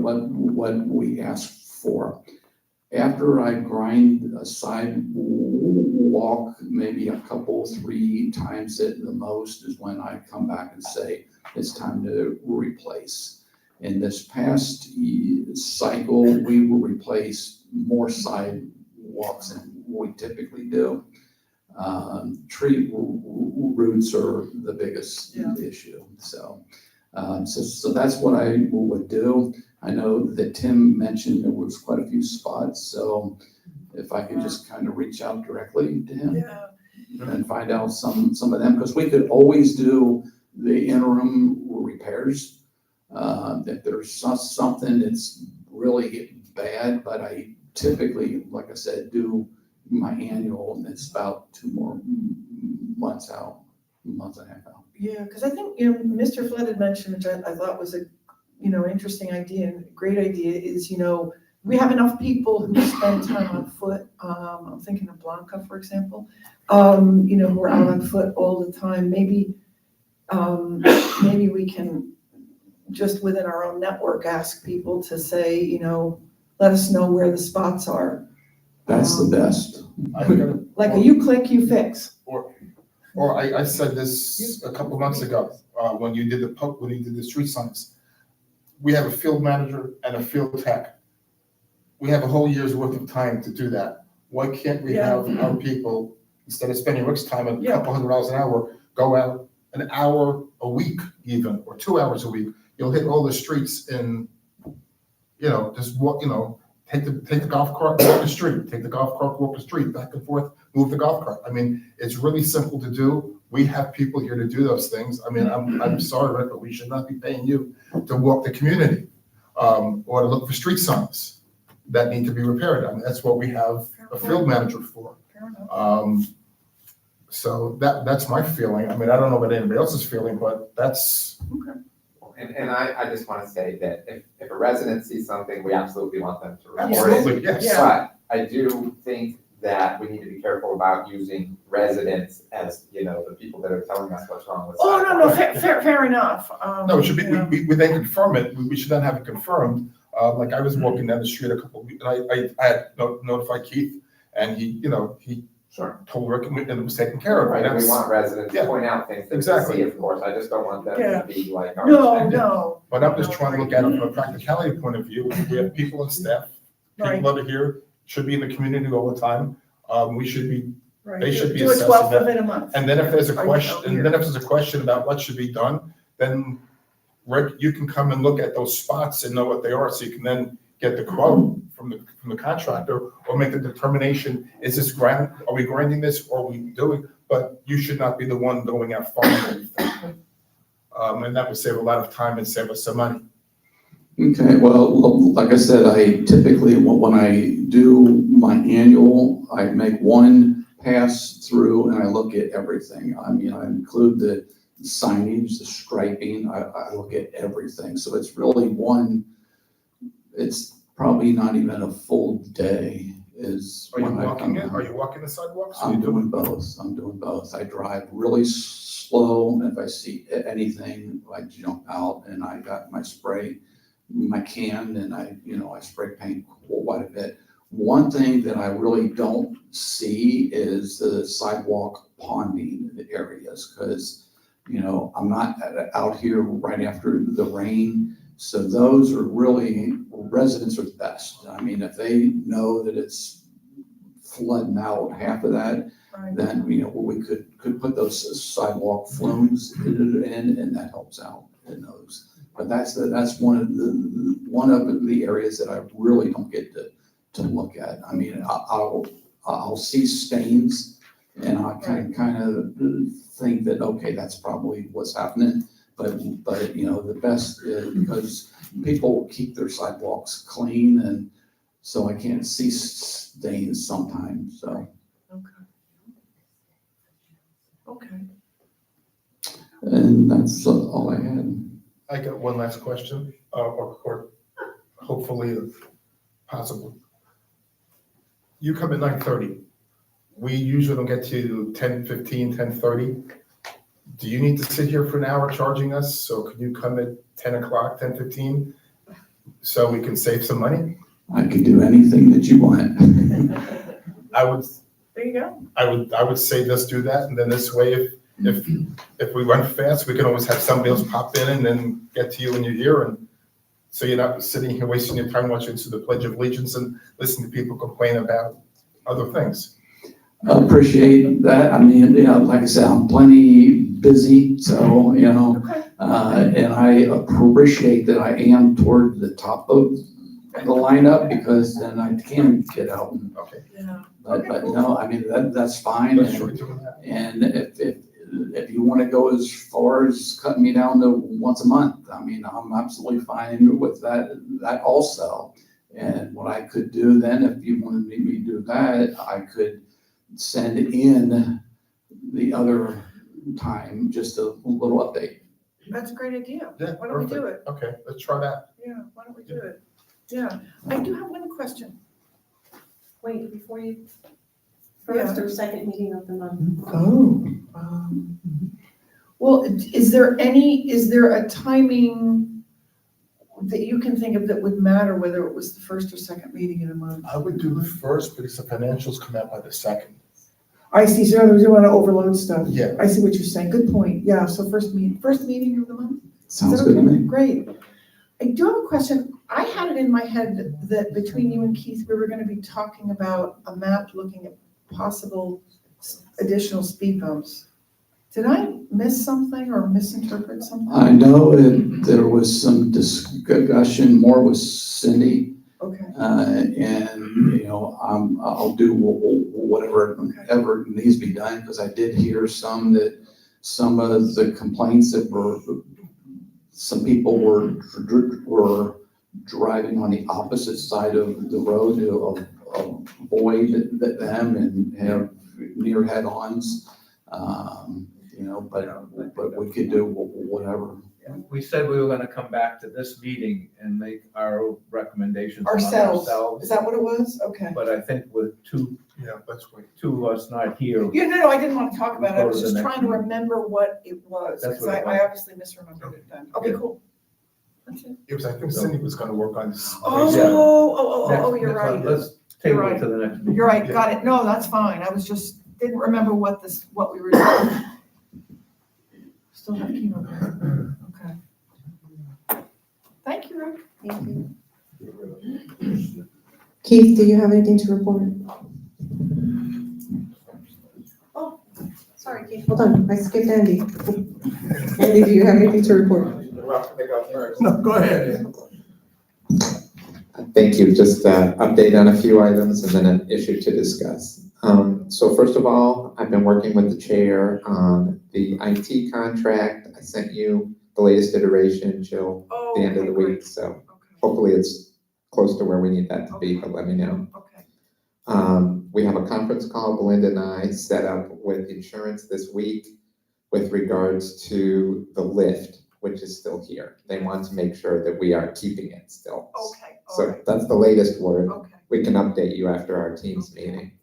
we ask for. After I grind a sidewalk, maybe a couple, 3 times at the most is when I come back and say, it's time to replace. In this past cycle, we will replace more sidewalks than we typically do. Tree roots are the biggest issue, so that's what I would do. I know that Tim mentioned there was quite a few spots, so if I could just kind of reach out directly to him and find out some of them, because we could always do the interim repairs. If there's something that's really bad, but I typically, like I said, do my annual, and it's about 2 more months out, a month and a half out. Yeah, because I think, Mr. Flood had mentioned, which I thought was a, interesting idea and a great idea is, we have enough people who spend time on foot. I'm thinking of Blanca, for example, who are out on foot all the time. Maybe we can just within our own network ask people to say, let us know where the spots are. That's the best. Like a you click, you fix. Or I said this a couple of months ago, when you did the street signs. We have a field manager and a field tech. We have a whole year's worth of time to do that. Why can't we have our people, instead of spending Rick's time at a couple $100 an hour, go out an hour a week even, or 2 hours a week? You'll hit all the streets in, just walk, take the golf cart, walk the street, take the golf cart, walk the street, back and forth, move the golf cart. I mean, it's really simple to do. We have people here to do those things. I mean, I'm sorry, Rick, but we should not be paying you to walk the community, or to look for street signs that need to be repaired. I mean, that's what we have a field manager for. So that's my feeling. I mean, I don't know what anybody else's feeling, but that's. Okay. And I just want to say that if a resident sees something, we absolutely want them to report Absolutely, it. yes. But I do think that we need to be careful about using residents as, the people that are telling us what's wrong with. Oh, no, fair enough. No, it should be, we then confirm it. We should then have it confirmed. Like I was walking down the street a couple of weeks, and I had notified Keith, and he told Rick, and it was taken care of. Right, we want residents to point out things that we see, of course. I just don't want them to be like. No. But I'm just trying to look at it from a practicality point of view. We have people and staff, people that are here, should be in the community all the time. We should be, they should be assessing that. Do a 12th of it a month. And then if there's a question, about what should be done, then Rick, you can come and look at those spots and know what they are, so you can then get the quote from the contractor, or make the determination, is this are we grinding this, or are we doing, but you should not be the one going out farming everything. And that would save a lot of time and save us some money. Okay, well, like I said, I typically, when I do my annual, I make one pass through and I look at everything. I mean, I include the signage, the striping, I look at everything. So it's really it's probably not even a full day is Are you when I walking come it? out. Are you walking the sidewalks? I'm doing both. I drive really slow, and if I see anything, I jump out, and I got my spray, my can, and I spray paint quite a bit. One thing that I really don't see is the sidewalk ponding areas, because, I'm not out here right after the rain. So those are really, residents are the best. I mean, if they know that it's flooding out half of that, then, we could put those sidewalk flumes in, and that helps out in those. But that's one of the areas that I really don't get to look at. I mean, I'll see stains, and I kind of think that, okay, that's probably what's happening. But the best is because people keep their sidewalks clean, and so I can't see stains sometimes, so. Okay. And that's all I had. I got one last question, or hopefully possible. You come at 9:30. We usually don't get to 10:15, 10:30. Do you need to sit here for an hour charging us? So can you come at 10 o'clock, 10:15, so we can save some money? I could do anything that you want. I would, There you go. I would say let's do that, and then this way, if we run fast, we can always have somebody else pop in and then get to you in your ear, and so you're not sitting here wasting your time watching through the Pledge of Allegiance and listening to people complain about other things. Appreciate that. I mean, you know, like I said, I'm plenty busy, so, you know, and I appreciate that I am toward the top of the lineup because then I can get out. Okay. Yeah. But cool. no, I mean, that's fine. Let's And try doing that. and if you want to go as far as cutting me down to once a month, I mean, I'm absolutely fine with that also. And what I could do then, if you wanted me to do that, I could send in the other time, just a little update. That's a great idea. Yeah, Why don't we do perfect. Okay, let's try that. Yeah, why don't we do it? Yeah, I do have one question. Wait, before you, Yeah. first or second meeting of the month? Oh. Well, is there a timing that you can think of that would matter, whether it was the first or second meeting in a month? I would do the first because the financials come out by the second. I see, so we don't want to overload stuff. Yeah. I see what you're saying, good point, yeah, so first meeting of the month? Sounds Is that good to okay? me. Great. I do have a question. I had it in my head that between you and Keith, we were gonna be talking about a map looking at possible additional speed bumps. Did I miss something or misinterpret something? I know there was some discussion more with Cindy, Okay, and, you know, I'll do whatever needs to be done, because I did hear some of the complaints that some people were driving on the opposite side of the road to avoid them and have near head-ons. You know, but we could do whatever. We said we were gonna come back to this meeting and make our recommendations on ourselves, ourselves. is that what it was? Okay. But I think with two Yeah, that's great. of us not here, Yeah, no, I didn't want to talk about it, I Go was to the just next trying to meeting. remember what it was, That's because what it I was. obviously misremembered it then. Okay, Yeah. cool. That's it. It was, I think Cindy was gonna work on this. You're right. Let's You're table right. it to the next meeting. You're right, got it. No, that's fine. I was just, didn't remember what we were doing. Still have chemo. Okay. Thank you, Rick. Thank you. Keith, do you have anything to report? Oh, sorry, Keith, hold on, I skipped Andy. Andy, do you have anything to report? No, go ahead. Thank you. Just update on a few items and then an issue to discuss. So first of all, I've been working with the chair on the IT contract. I sent you the latest iteration, Jill, at the end of the week. So hopefully it's close to where we need that to be, but let me know. Okay. We have a conference call, Belinda and I set up with insurance this week with regards to the lift, which is still here. They want to make sure that we are keeping it still. Okay, all So right. that's the latest word. Okay. We can update you after our team's meeting.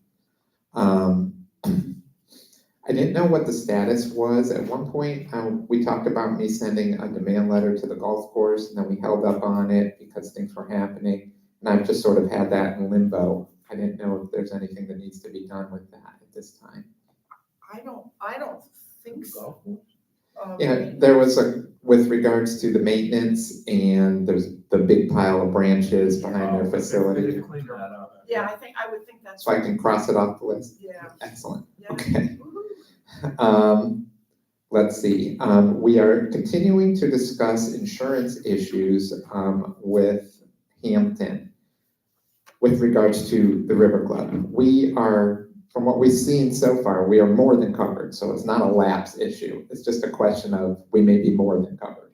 I didn't know what the status was. At one point, we talked about me sending a demand letter to the golf course, and then we held up on it because things were happening. And I've just sort of had that in limbo. I didn't know if there's anything that needs to be done with that at this time. I don't think so. Yeah, there was with regards to the maintenance, and there's the big pile of branches behind their facility. Clean that up. Yeah, I would think that's. So I can cross it off the list? Yeah. Excellent, Yeah. okay. Let's see, we are continuing to discuss insurance issues with Hampton with regards to the River Club. We are, from what we've seen so far, we are more than covered, so it's not a lapse issue. It's just a question of we may be more than covered.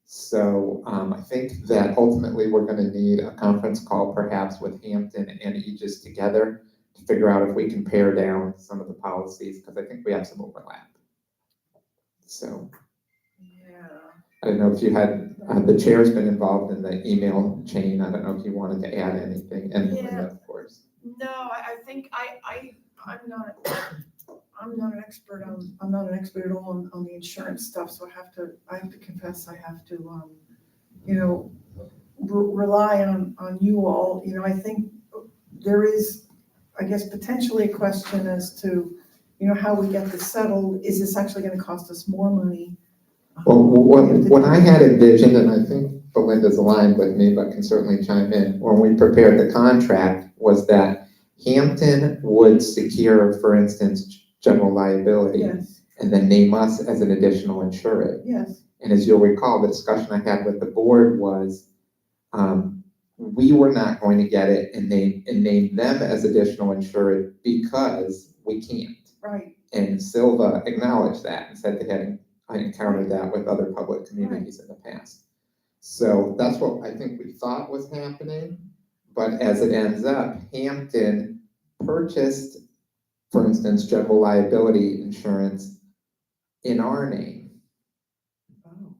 So I think that ultimately we're going to need a conference call perhaps with Hampton and Aegis together to figure out if we can pare down some of the policies, because I think we have some overlap. So Yeah. I don't know if you had, the chair's been involved in the email chain. I don't know if you wanted to add anything, and Melinda, of course. No, I think I'm not an expert at all on the insurance stuff, so I have to confess, I have to, rely on you all. You know, I think there is, I guess, potentially a question as to, you know, how we get this settled. Is this actually gonna cost us more money? Well, what I had envisioned, and I think Belinda's aligned with me, but can certainly chime in, when we prepared the contract, was that Hampton would secure, for instance, general liability, Yes, and then name us as an additional insured. yes, And as you'll recall, the discussion I had with the board was, we were not going to get it and name them as additional insured because we can't. right, And Silva acknowledged that and said they had encountered that with other public communities in the past. So that's what I think we thought was happening, but as it ends up, Hampton purchased, for instance, general liability insurance in our name, oh,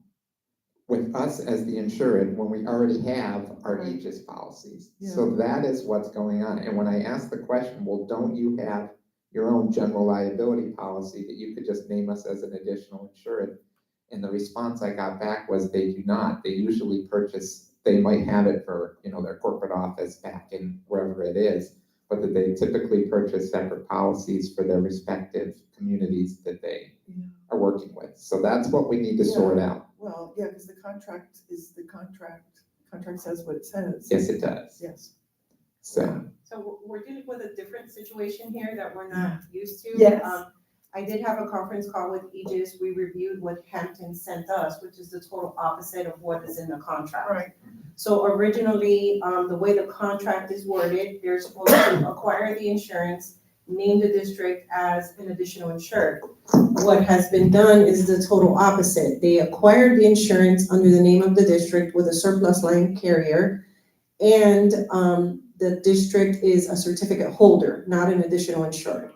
with us as the insured, when we already have our Right. Aegis policies. Yeah. So that is what's going on. And when I asked the question, well, don't you have your own general liability policy that you could just name us as an additional insured? And the response I got back was they do not. They usually purchase, they might have it for, you know, their corporate office back in wherever it is, but that they typically purchase separate policies for their respective communities that they yeah. are working with. So that's what we need to sort out. Well, yeah, because the contract is the contract says what it says. Yes, it does. Yes. So, So we're dealing with a different situation here that we're not used to. Yes. I did have a conference call with Aegis. We reviewed what Hampton sent us, which is the total opposite of what is in the contract. Right, So originally, the way the contract is worded, they're supposed to acquire the insurance, name the district as an additional insured. What has been done is the total opposite. They acquired the insurance under the name of the district with a surplus line carrier, and the district is a certificate holder, not an additional insured.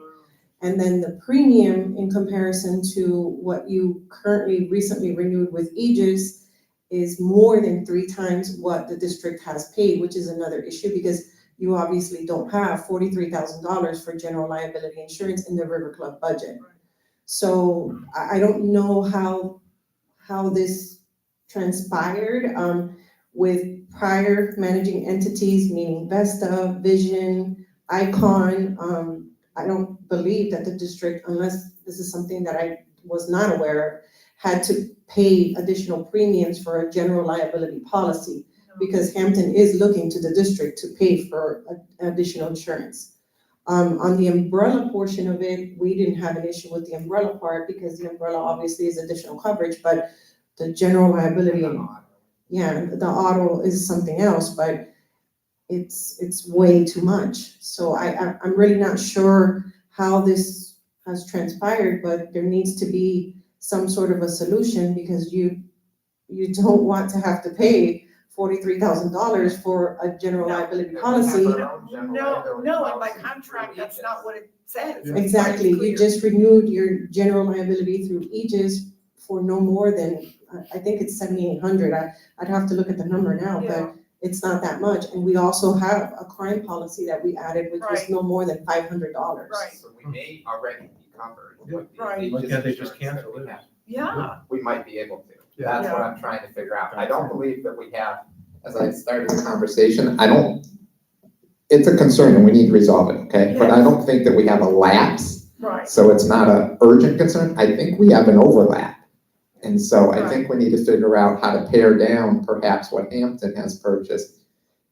And then the premium in comparison to what you currently recently renewed with Aegis is more than 3 times what the district has paid, which is another issue because you obviously don't have $43,000 for general liability insurance in the River Club budget. So I don't know how this transpired with prior managing entities, meaning Vesta, Vision, Icon. I don't believe that the district, unless this is something that I was not aware of, had to pay additional premiums for a general liability policy because Hampton is looking to the district to pay for additional insurance. On the umbrella portion of it, we didn't have an issue with the umbrella part because the umbrella obviously is additional coverage, but the general liability, yeah, the auto is something else, but it's way too much. So I'm really not sure how this has transpired, but there needs to be some sort of a solution because you don't want to have to pay $43,000 for a general liability policy. No, in my contract, that's not what it says. Exactly, you just renewed your general liability through Aegis for no more than, I think it's $7,800. I'd have to look at the number now, but it's not that much. And we also have a crime policy that we added, which was no more than $500. Right. so we may already be covered. with the Right. Why Aegis can't they just insurance that cancel we it? have. Yeah, We might be able to. Yeah. That's what I'm trying to figure out. I don't believe that we have, as I started the conversation, it's a concern and we need to resolve it, okay? But I don't think that we have a lapse, right, so it's not an urgent concern. I think we have an overlap. And so I think we need to figure out how to pare down perhaps what Hampton has purchased.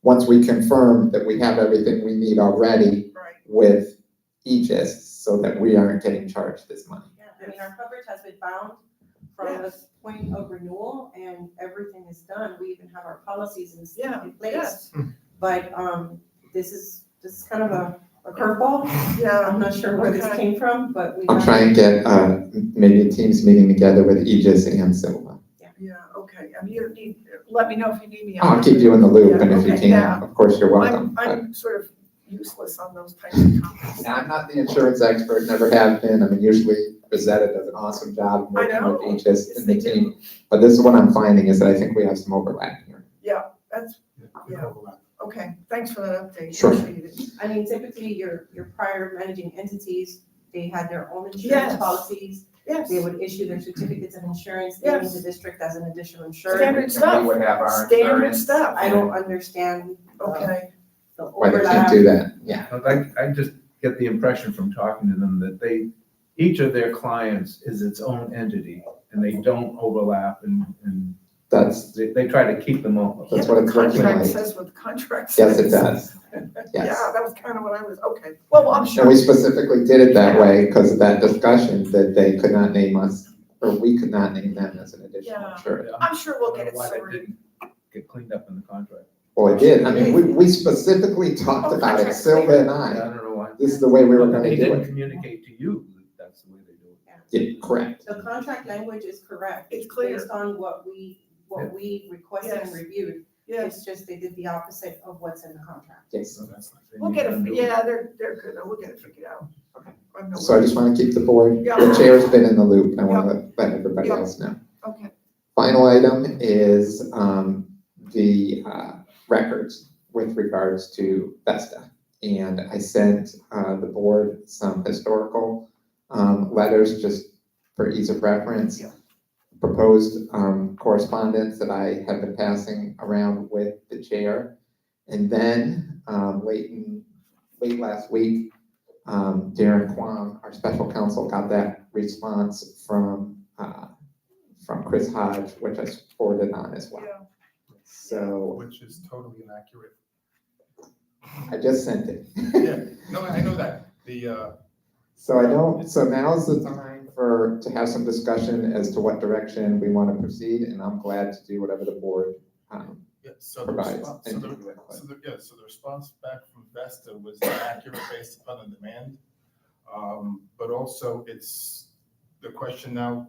Once we confirm that we have everything we need already right. with Aegis, so that we aren't getting charged this money. Yeah, I mean, our coverage has been bound from the point of renewal and everything is done. We even have our policies in place. Yes. But this is kind of a curveball. Yeah. I'm not sure where this Okay. came from, but we I'll have. try and get maybe a team's meeting together with Aegis and Silva. Yeah, okay. I mean, you need, let me know if you need me. I'll keep you in the loop, and if you Okay, can't, of course, you're welcome. I'm sort of useless on those types of topics. And I'm not the insurance expert, never have been. I mean, usually Rosetta does an awesome job working with Aegis and the team. But this is what I'm finding is that I think we have some overlap here. Yeah, okay. Thanks for that update. Sure. Appreciate it. I mean, typically your prior managing entities, they had their own insurance Yes. policies. Yes. They would issue their certificates of insurance, naming Yes. the district as an additional insured. Standard We stuff, would have our standard insurance. stuff. I don't understand Okay, the Why they can't overlap. do that, yeah. I just get the impression from talking to them that each of their clients is its own entity and they don't overlap and That's, they try to keep them all. That's what it's looking contract like. says what the contract says. Yes, it does. Yeah, Yes. that was kind of what I was, okay, well, I'm sure. And we specifically did it that way because of that discussion that they could not name us, or we could not name them as an additional Yeah. insured. I'm sure we'll get it Why that sorted. didn't get cleaned up in the contract. Well, it did. I mean, we specifically talked Oh, about it, contract. Silva and I I. don't know why. This is the way we were But gonna they do didn't it. communicate to you that that's the way they do it. Yeah, correct. The contract language is correct. It's clear. Based on what we requested and Yes. reviewed. Yes, It's just they did the opposite of what's in the contract. Yes. So that's not- we'll get it, yeah, they're good, we'll get it figured out. Okay. I'm no So I just want to keep the board, Yeah. the chair's been in the loop, and I want to let everybody Yeah. else know. Okay, Final item is the records with regards to Vesta. And I sent the board some historical letters just for ease of reference. Yeah. Proposed correspondence that I have been passing around with the chair. And then late last week, Darren Kwong, our special counsel, got that response from Chris Hodge, which I forwarded on as well. yeah. So Which is totally inaccurate. I just sent it. Yeah, no, I know that. So now's the time to have some discussion as to what direction we want to proceed, and I'm glad to do whatever the board Yeah, so the provides. response, and so do the, it. so the, yeah, so the response back from Vesta was accurate based upon the demand. But also it's the question now.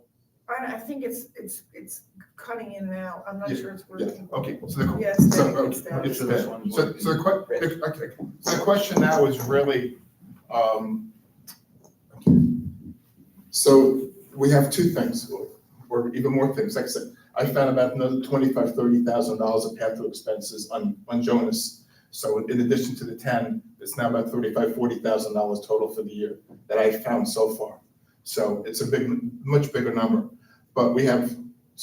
I think it's cutting in and out, I'm not Yeah, sure it's Yeah, working. okay, so the, Yes, so, then it gets down. okay, so the question now is really, so we have two things, or even more things. Like I said, I found about another $25,000-$30,000 of path-through expenses on Jonas. So in addition to the 10, it's now about $35,000-$40,000 total for the year that I found so far. So it's a much bigger number. But we have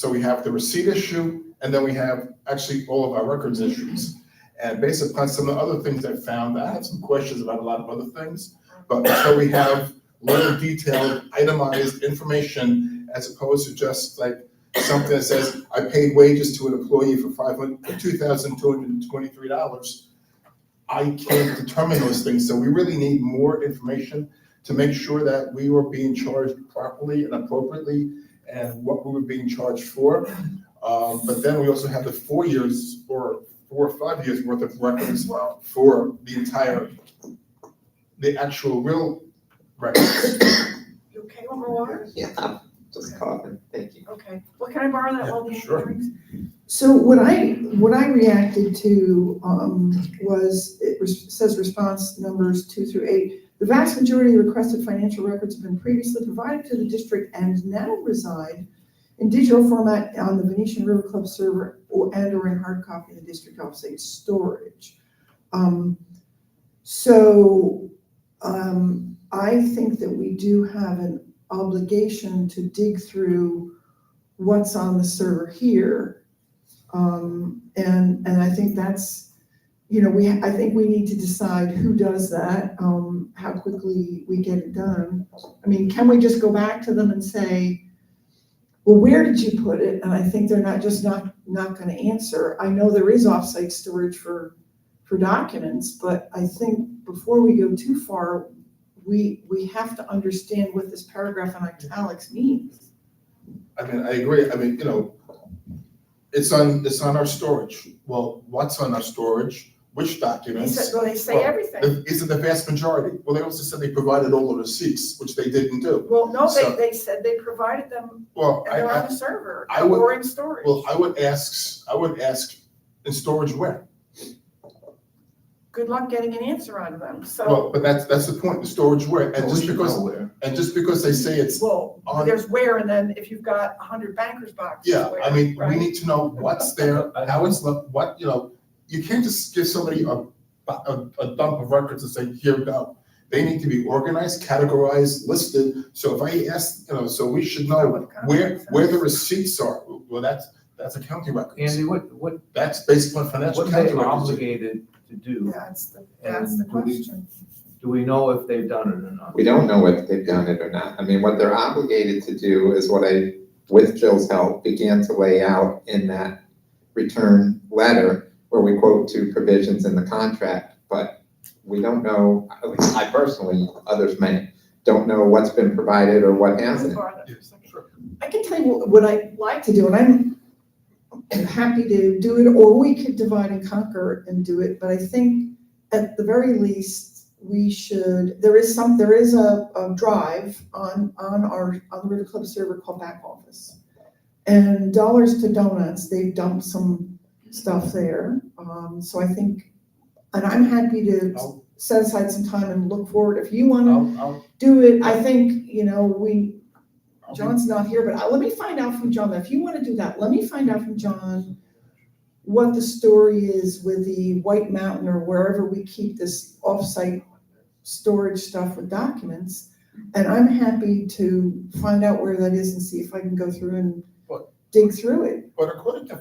the receipt issue, and then we have actually all of our records issues. And based upon some of the other things I found, I have some questions about a lot of other things. But until we have little detailed, itemized information, as opposed to just like something that says, I paid wages to an employee for $2,223, I can't determine those things. So we really need more information to make sure that we were being charged properly and appropriately and what we were being charged for. But then we also have the 4 years or 4 or 5 years worth of records for the actual real records. You okay, want more water? Yeah, just coughing, thank you. Okay, well, can I borrow that while the sure. drinks? So what I reacted to, says response numbers 2 through 8. The vast majority of requested financial records have been previously provided to the district and now reside in digital format on the Venetian River Club server or in hard copy in the district offsite storage. I think that we do have an obligation to dig through what's on the server here. And I think that's, I think we need to decide who does that, how quickly we get it done. I mean, can we just go back to them and say, well, where did you put it? And I think they're not gonna answer. I know there is offsite storage for documents, but I think before we go too far, we have to understand what this paragraph in italics means. I mean, I agree. I mean, it's on our storage. Well, what's on our storage? Which documents? They say everything. Is it the vast majority? Well, they also said they provided all the receipts, which they didn't do. Well, no, So- they said they provided them Well, and they're on the server I would- or in storage. Well, I would ask in storage where? Good luck getting an answer out of them, Well, so, but that's the point, the storage where? And just because they say it's well, on. there's where, and then if you've got 100 bankers boxes, Yeah, where, I mean, we right? need to know what's there, how it's looked, you can't just give somebody a dump of records and say, here we go. They need to be organized, categorized, listed. So if I ask, so we should know where the receipts are. Well, that's accounting records. Andy, what, That's based on financial what are they accounting records. obligated to do? That's the And question. Do we know if they've done it or not? We don't know if they've done it or not. I mean, what they're obligated to do is what I, with Jill's help, began to lay out in that return letter where we quote two provisions in the contract, but we don't know, at least I personally, others may, don't know what's been provided or what hasn't. I can tell you what I'd like to do, and I'm happy to do it, or we could divide and conquer and do it, but I think at the very least, we should, there is a drive on the River Club server called Back Office. And Dollars to Donuts, they've dumped some stuff there. So I think, and I'm happy to set aside some time and look forward. If you wanna do it, I think, John's not here, but let me find out from John. If you wanna do that, let me find out from John what the story is with the White Mountain or wherever we keep this offsite storage stuff with documents. And I'm happy to find out where that is and see if I can go through and dig through it. But according to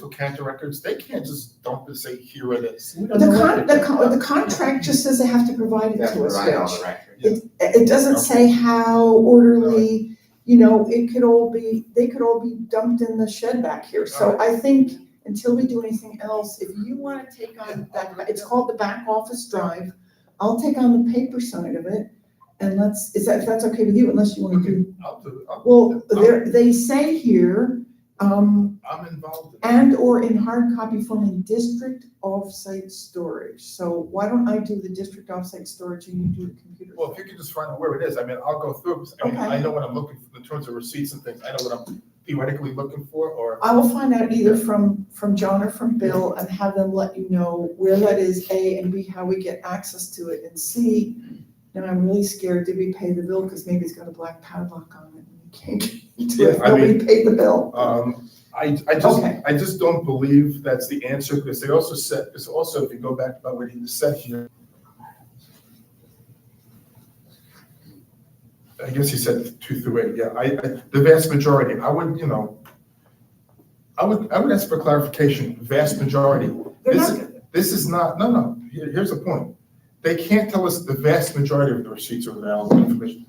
accounting records, they can't just dump and say, here it is. The contract just says they have to provide it That's to us, right, all Rich. the records. It doesn't say how orderly, they could all be dumped in the shed back here. So I think until we do anything else, if you want to take on that, it's called the Back Office Drive. I'll take on the paper side of it. And if that's okay with you, unless you want to do. I'll do it. Well, they say here, I'm involved. and/or in hard copy form in district offsite storage. So why don't I do the district offsite storage and you do the computer? Well, if you can just find out where it is, I'll go through. I know what I'm looking for in terms of receipts and things. I know what I'm theoretically looking for, or. I will find out either from John or from Bill and have them let you know where that is, A, and B, how we get access to it, and C, now I'm really scared, did we pay the bill? Because maybe it's got a black padlock on it and we can't get to it. Nobody paid the bill. I just don't believe that's the answer, because they also said, if you go back about what he said here, I guess he said 2 through 8, yeah, the vast majority, I would ask for clarification, vast majority. This is not, here's the point. They can't tell us the vast majority of the receipts are available information.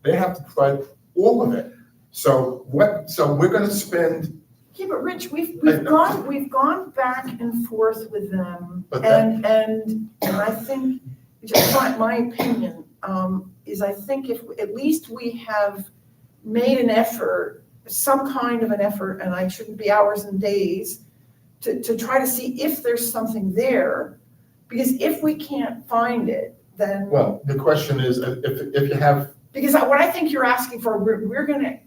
They have to provide all of it. So we're gonna spend. Yeah, but Rich, we've gone back and forth with them, But and I think, just my opinion, is I think if at least we have made an effort, some kind of an effort, and I shouldn't be hours and days, to try to see if there's something there, because if we can't find it, then. Well, the question is, if you have. Because what I think you're asking for,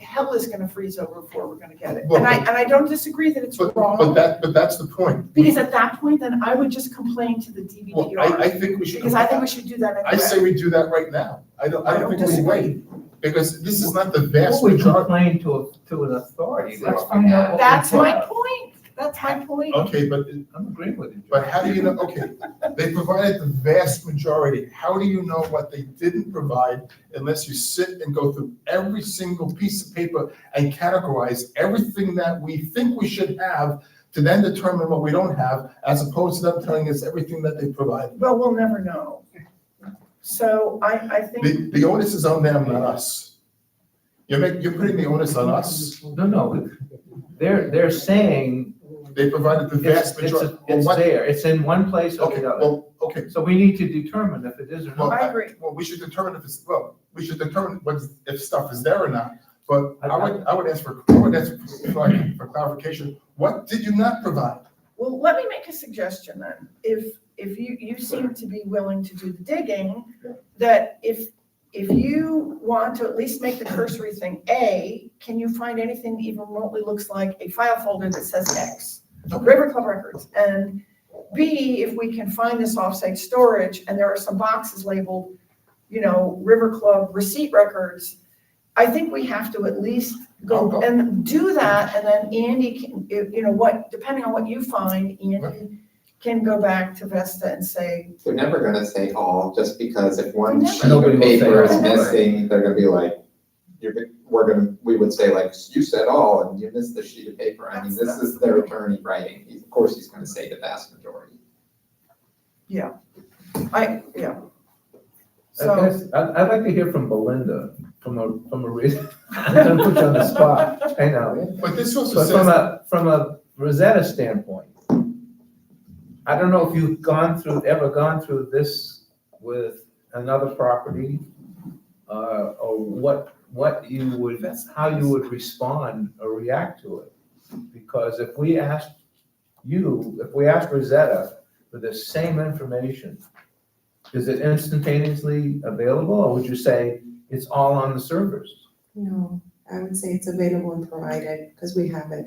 hell is gonna freeze over before we're gonna get it. Well, And I don't disagree that it's wrong. But that's the point. Because at that point, then I would just complain to the DVDR. Well, I think we should. Because I think we should do that anyway. I say we do that right now. I don't think we wait, because this is not the vast Well, we majority. complain to an authority. Let's find out what That's we my have. point. That's my point. Okay, but I'm agreeing with you. But how do you know, okay, they provided the vast majority. How do you know what they didn't provide unless you sit and go through every single piece of paper and categorize everything that we think we should have to then determine what we don't have, as opposed to them telling us everything that they provided? Well, we'll never know. So I think. The onus is on them, not us. You're putting the onus on us. No, they're saying. They provided the vast majority. It's there, it's in one place or Okay, the other. well, okay. So we need to determine if it is or Well, not. I agree. Well, we should determine if stuff is there or not. But I would ask for clarification. What did you not provide? Well, let me make a suggestion then. If you seem to be willing to do the digging, that if you want to at least make the cursory thing, A, can you find anything that even remotely looks like a file folder that says X? River Club records. And B, if we can find this offsite storage and there are some boxes labeled, River Club receipt records, I think we have to at least go and do that. And then Andy can, depending on what you find, Andy can go back to Vesta and say, They're never gonna say all, just because if one They're sheet never- of Nobody will say paper is all, right. missing, they're gonna be like, we would say like, you said all, and you missed the sheet of paper. I mean, this is their attorney writing. Of course, he's gonna say the vast majority. yeah. I So, guess, I'd like to hear from Belinda, from a reason, I'm gonna put you on the spot, I know. But this also But says, from a Rosetta standpoint, I don't know if you've ever gone through this with another property, or what you would, how you would respond or react to it. Because if we asked Rosetta for the same information, is it instantaneously available, or would you say it's all on the servers? No, I would say it's available and provided, because we have it.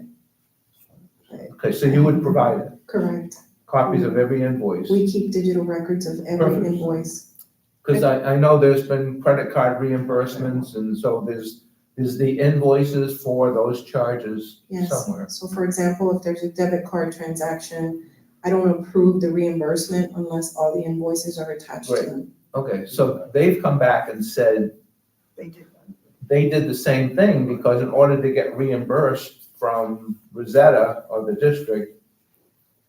Okay, so you would provide it, Correct. copies of every invoice? We keep digital records of every Perfect. invoice. Because I know there's been credit card reimbursements, and so there's the invoices for those charges Yes. somewhere. So for example, if there's a debit card transaction, I don't approve the reimbursement unless all the invoices are attached to Right. them. Okay, so they've come back and said they did that. they did the same thing, because in order to get reimbursed from Rosetta or the district,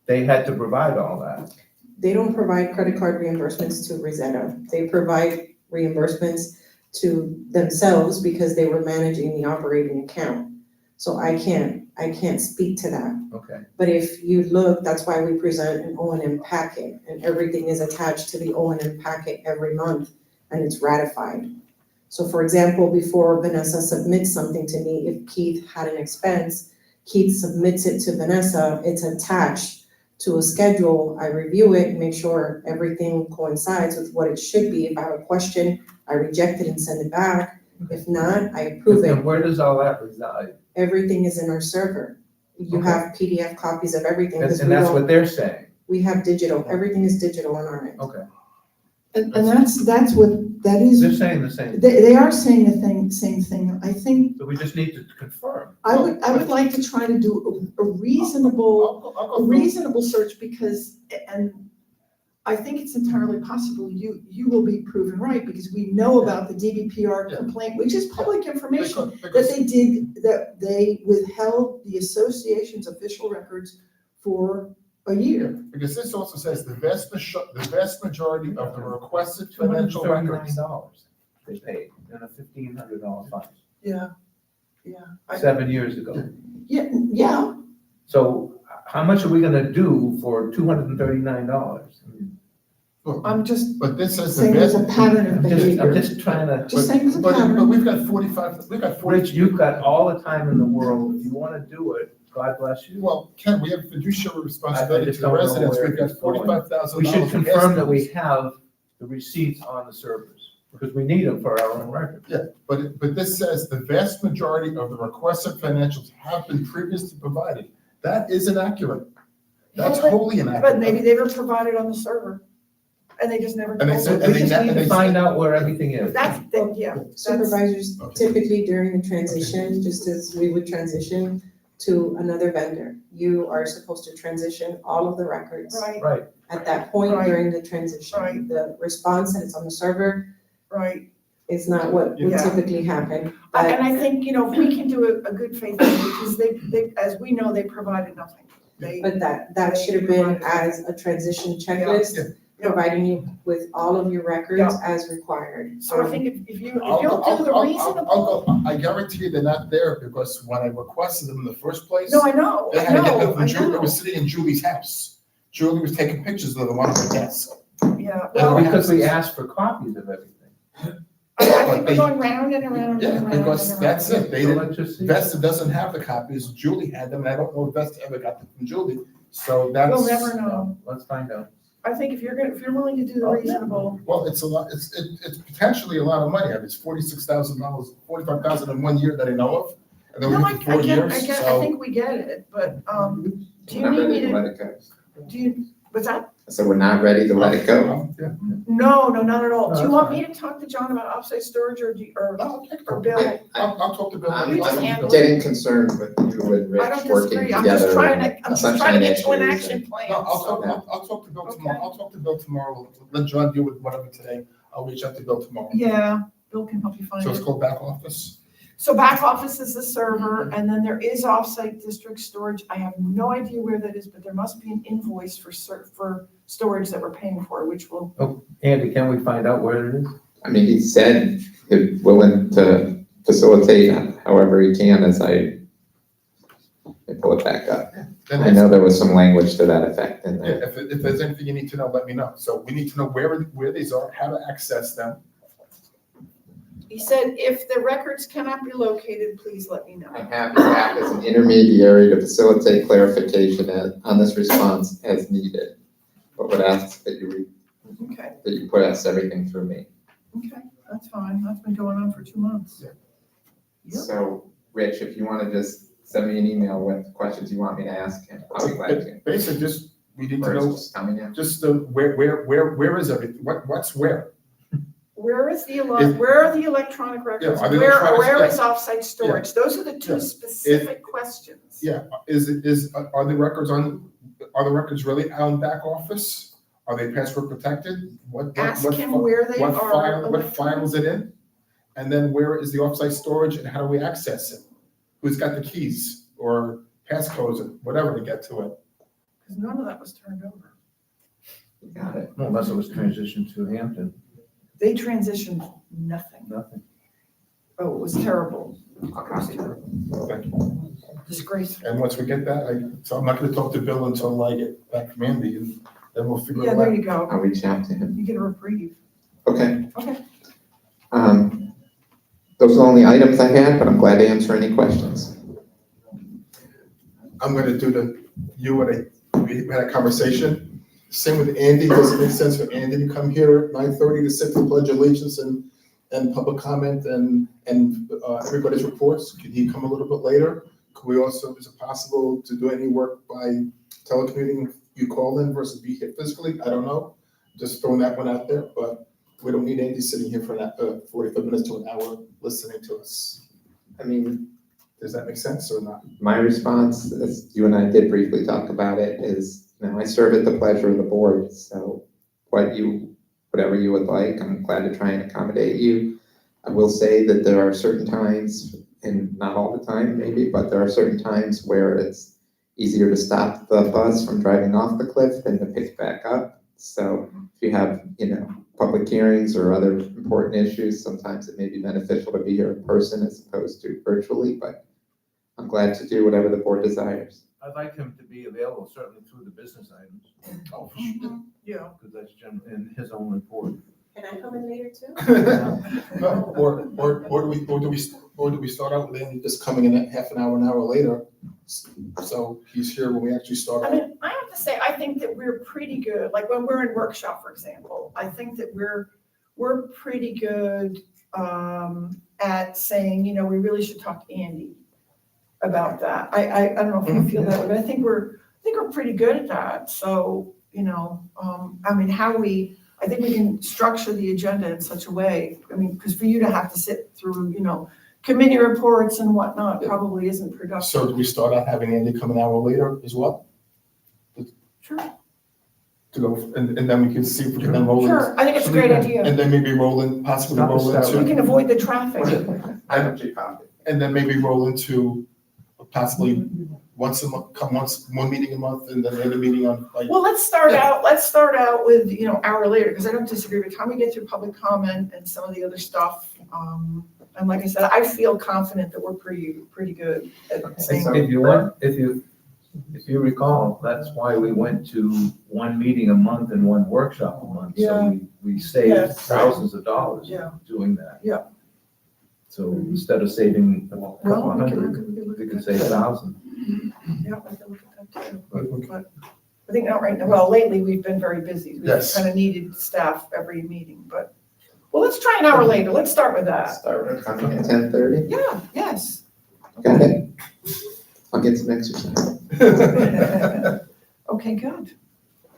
they had to provide all that. They don't provide credit card reimbursements to Rosetta. They provide reimbursements to themselves because they were managing the operating account. So I can't speak to that. Okay. But if you look, that's why we present an O&M packet, and everything is attached to the O&M packet every month, and it's ratified. So for example, before Vanessa submits something to me, if Keith had an expense, Keith submits it to Vanessa, it's attached to a schedule. I review it, make sure everything coincides with what it should be. If I have a question, I reject it and send it back. If not, I approve it. And where does all that reside? Everything is in our server. You Okay. have PDF copies of everything, because And that's what they're saying? we have digital, everything is digital on our end. Okay, And that's what, that is, they're saying the same, they are saying the same thing. I think, so we just need to confirm. I would like to try to do a reasonable, I'll a go reasonable search, because, and I think it's entirely possible you will be proven right, because we know about the DBPR Yeah. complaint, which is public information, that because they withheld the association's official records for a year. because this also says the vast majority of the requested financial records. $239 they paid in a $1,500 fine, Yeah. 7 years ago. Yeah, So how much are we gonna do for $239? I'm just But this says the saying there's a vast. pattern of I'm behavior. just trying to, Just saying there's a But pattern. we've got 45, we've got 40. Rich, you've got all the time in the world, if you wanna do it, God bless you. Well, Ken, we have fiduciary responsibility just to the don't know residents. where We've got it's going. $45,000. We should in confirm gas that we bills. have the receipts on the servers, because we need them for our own records. But this says the vast majority of the requested financials have been previously provided. That is inaccurate. That's Well, wholly But inaccurate. maybe they were provided on the server, and they just never And they told said- us. We they just ne- need and to they find said- out where everything is. Yeah. Supervisors, Okay. typically during the transition, just as we would transition to another vendor, you are supposed to transition all of the records. Right, Right, At that point Right. during the transition. Right. The response that it's on the server right. is not what would Yeah. typically happen. And I think, if we can do a good faith thing, because they, as we know, they provided nothing. But that should have been as a transition checklist, Yeah. providing you with all of your records as required. So I think if you'll I'll- do the reasonable. I'll go. I guarantee you they're not there, because when I requested them in the first place. No, I know, They had to get them from I Julie, it know. was sitting in Julie's house. Julie was taking pictures of them on her desk. Yeah, Well, well, because we asked for copies of everything. I think we're going round and around Yeah, and around and because around. that's it, they So didn't, let's just see. Vesta doesn't have the copies, Julie had them, and I don't know if Vesta ever got them from Julie, so that's. We'll never know. Let's find out. I think if you're willing to do the reasonable, Well, it's a lot, it's potentially a lot of money, I mean, it's $46,000, $45,000 in 1 year that I know of, and then no, we I did 4 years, I so. think we get it, but, do you Remember need me they to, let it go. What's that? So we're not ready to let it go. Yeah. No, not at all. No, Do you that's want fine. me to talk to John about offsite storage or or Bill. Bill? I'll talk to Bill. You just handle it. Getting concerned with you and I Rich don't working disagree. I'm just together. trying on to, I'm just sunshine trying to get to an issues action and- plan. No, so- I'll talk to Bill tomorrow. I'll talk to Bill tomorrow. Let John deal with whatever today. I'll reach out to Bill tomorrow. Yeah, Bill can help you find So it's it. called back office? So back office is the server, and then there is offsite district storage. I have no idea where that is, but there must be an invoice for storage that we're paying for, which will, Andy, can we find out where it is? I mean, he said he's willing to facilitate however he can as I pull it back up. I know there was some language to that effect in Yeah, there. if there's anything you need to know, let me know. So we need to know where these are, how to access them. he said, if the records cannot be located, please let me know. I'm happy to act as an intermediary to facilitate clarification on this response as needed. But would ask that Okay, that you put us everything through me. okay, that's fine. That's been going on for 2 months. Yep. So, Rich, if you want to just send me an email with questions you want me to ask him, I'll be glad to. Basically, just, we need to Or know, just tell me now. just where is everything? What's where? Where is Is- where are the electronic records? are the Where electronic- is offsite storage? Those are the two Yeah. specific questions. Yeah, are the records really on back office? Are they password protected? Ask him where they What are. file, what file is it in? And then where is the offsite storage and how do we access it? Who's got the keys or passcodes or whatever to get to it? Because none of that was turned over. Got it. Well, unless it was transitioned to Hampton, They transitioned nothing. nothing. Oh, it was terrible. Thank you. Disgraceful. And once we get that, so I'm not gonna talk to Bill until I get back from Andy and then we'll figure Yeah, it there out. you go. I'll reach out to him. You get a reprieve. Okay. Okay. Those are the only items I had, but I'm glad to answer any questions. I'm gonna do we had a conversation. Same with Andy, does it make sense for Andy to come here at 9:30 to sit for pledge allegiance and public comment and everybody's reports? Can he come a little bit later? Could we also, is it possible to do any work by telecommuting, you call in versus be here physically? I don't know, just throwing that one out there, but we don't need Andy sitting here for 45 minutes to an hour listening to us. I mean, Does that make sense or not? my response, as you and I did briefly talk about it, is, I serve at the pleasure of the board, so whatever you would like, I'm glad to try and accommodate you. I will say that there are certain times, and not all the time maybe, but there are certain times where it's easier to stop the bus from driving off the cliff than to pick it back up. So if you have, public hearings or other important issues, sometimes it may be beneficial to be here in person as opposed to virtually, but I'm glad to do whatever the board desires. I'd like him to be available certainly through the business items, Oh, for sure. Yeah. because that's in his own report. Can I come in later too? No, or do we start out with Andy just coming in at half an hour later? So he's here when we actually start I out. mean, I have to say, I think that we're pretty good, like when we're in workshop, for example, I think that we're pretty good at saying, we really should talk to Andy about that. I don't know if you feel that way, but I think we're pretty good at that. So, I think we can structure the agenda in such a way, because for you to have to sit through, committee reports and whatnot probably isn't productive. So do we start out having Andy come an hour later as well? Sure. To go, and then we can see if we can then roll in. Sure, I think it's a great idea. And then maybe possibly Not to roll start We into, can avoid the traffic. and then maybe roll into possibly once a month, one meeting a month, and then the other meeting on, like. Well, let's start out with, hour later, because I don't disagree. By the time we get through public comment and some of the other stuff, and like I said, I feel confident that we're pretty good at saying. If you recall, that's why we went to one meeting a month and one workshop a month. Yeah. So we saved Yes. thousands of dollars Yeah. doing that. Yeah. So instead of saving a couple Well, we hundred, can we could save thousands. Yeah, I can look at that too. But I think not right now, well, lately we've been very busy. We Yes. kind of needed staff every meeting, but, well, let's try an hour later. Let's start with that. Start with coming at 10:30. Yeah, yes. Got it. I'll get some exercise. Okay, good.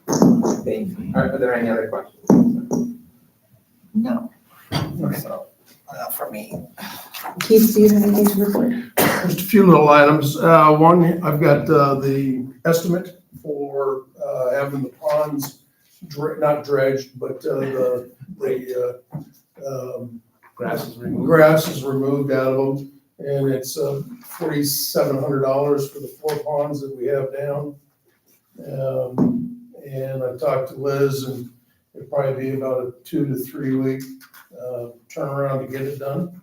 Are there any other questions? No. So, For me. Keith, do you have anything to report? Just a few little items. One, I've got the estimate for having the ponds not dredged, but the grass is removed. grass is removed out of them. And it's $4,700 for the 4 ponds that we have down. And I talked to Liz, and it'd probably be about a 2 to 3 week turnaround to get it done.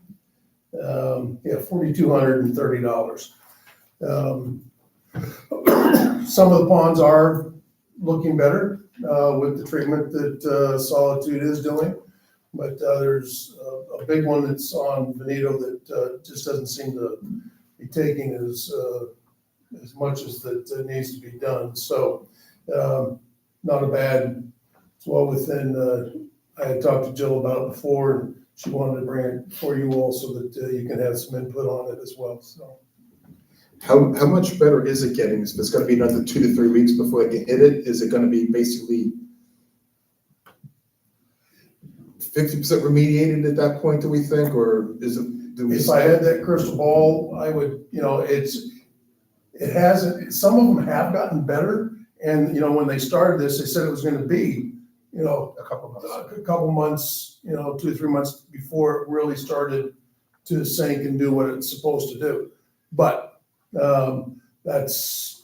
Yeah, $4,230. Some of the ponds are looking better with the treatment that Solitude is doing. But there's a big one that's on Veneto that just doesn't seem to be taking as much as that needs to be done. So not a bad, it's well within, I had talked to Jill about it before, and she wanted to bring it for you all so that you can have some input on it as well, so. How much better is it getting? If it's gonna be another 2 to 3 weeks before they can hit it, is it gonna be basically 50% remediated at that point, do we think, or is it, do we? If I had that crystal ball, I would, it hasn't, some of them have gotten better. And, when they started this, they said it was gonna be, A couple months. a couple months, 2 or 3 months before it really started to sink and do what it's supposed to do. But, that's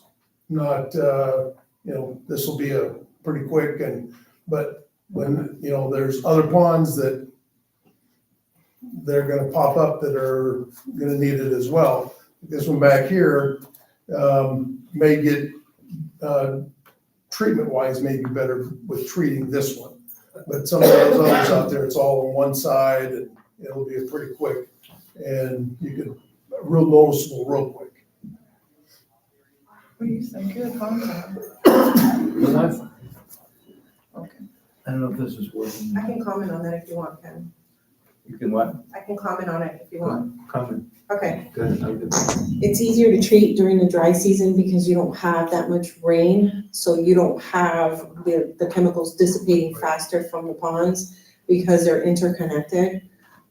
not, this will be a pretty quick but when, there's other ponds that they're gonna pop up that are gonna need it as well. This one back here, may get, treatment-wise, may be better with treating this one. But some of those others out there, it's all on one side, and it'll be a pretty quick, and you can, real noticeable real quick. What do you think? Good, huh? Okay. I don't know if this is working. I can comment on that if you want, Ken. You can what? I can comment on it if you want. Comment. Okay. Good, I'll do that. It's easier to treat during the dry season because you don't have that much rain, so you don't have the chemicals dissipating faster from the ponds because they're interconnected.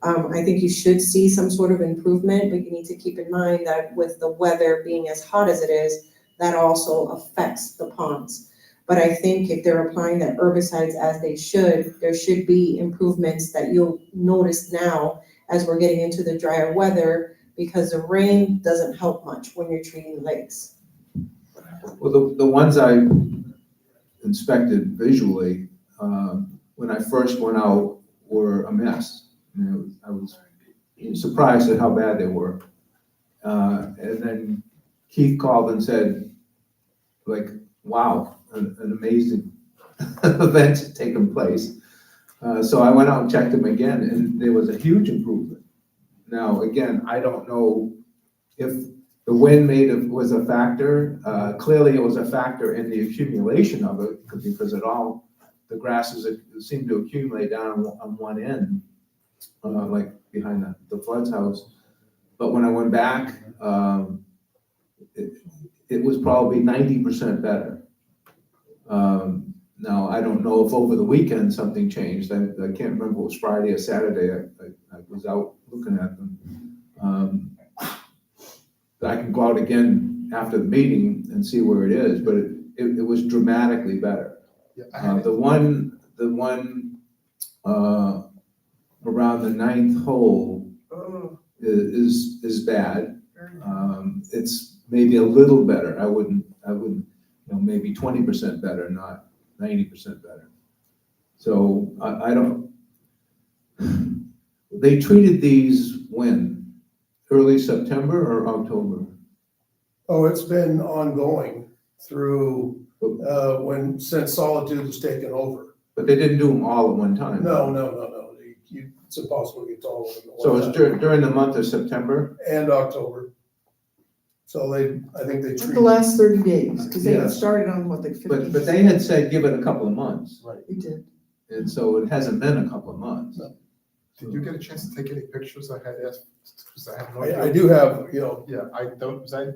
I think you should see some sort of improvement, but you need to keep in mind that with the weather being as hot as it is, that also affects the ponds. But I think if they're applying the herbicides as they should, there should be improvements that you'll notice now as we're getting into the drier weather, because the rain doesn't help much when you're treating lakes. Well, the ones I inspected visually, when I first went out, were a mess. I was surprised at how bad they were. And then Keith called and said, wow, an amazing event had taken place. So I went out and checked them again, and there was a huge improvement. Now, again, I don't know if the wind was a factor. Clearly, it was a factor in the accumulation of it, because the grasses seemed to accumulate down on one end, like behind the Flood's house. But when I went back, it was probably 90% better. Now, I don't know if over the weekend something changed. I can't remember if it was Friday or Saturday. I was out looking at them. I can go out again after the meeting and see where it is, but it was dramatically better. The one around the 9th hole is bad. It's maybe a little better. I wouldn't, maybe 20% better, not 90% better. So I don't, they treated these when? Early September or October? Oh, it's been ongoing through, since Solitude has taken over. But they didn't do them all at one time? No. It's impossible to get to all of them at So one it's time. during the month of September? And October. So I think they treat. The last 30 days, because they Yeah. started on what, like 50? But they had said give it a couple of months. Right. They did. And so it hasn't been a couple of monts. No. Did you get a chance to take any pictures? I had asked, because I have no I idea. do have, Yeah, I don't, because I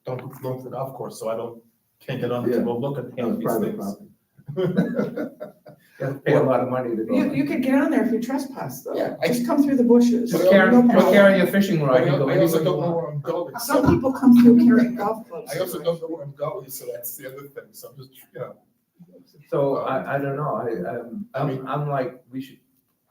don't go to the golf course, so I don't can't get on to go look at No, these private things. You have to pay a lot of money to go. You could get on there if you trespass though. Yeah, Just come through the bushes. Just But carry, No just problem. carry a fishing rod. I You go also anywhere you don't know want. where I'm going. Some so- people come through carrying golf clubs. I also don't know where I'm going, so that's the other thing, so I'm just, So I don't know, I'm like, we should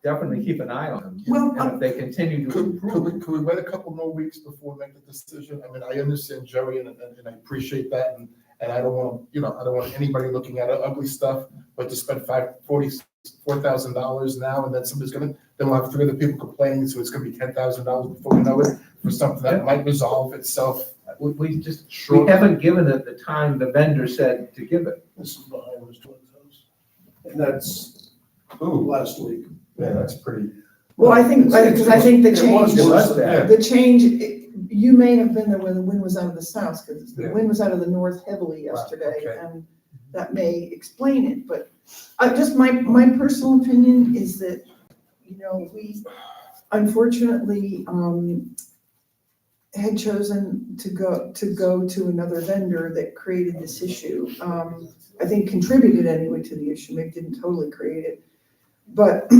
definitely keep an eye on them. Well, And if they continue to Could improve. we wait a couple more weeks before we make the decision? I mean, I understand Jerry and I appreciate that, and I don't want, I don't want anybody looking at ugly stuff, but to spend $4,000 now, and then somebody's then we'll have 3 other people complaining, so it's gonna be $10,000 before we know it, for something that might resolve itself. We haven't given it the time the vendor said to give it. This is behind those twins' house. And that's, last week. Yeah, that's pretty. Well, I think, because I think the It was change, worse than that. the change, you may have been there when the wind was out of the south, because the Yeah. wind was out of the north heavily yesterday, okay. and that may explain it, but just my personal opinion is that, we unfortunately, had chosen to go to another vendor that created this issue. I think contributed anyway to the issue, maybe didn't totally create it. But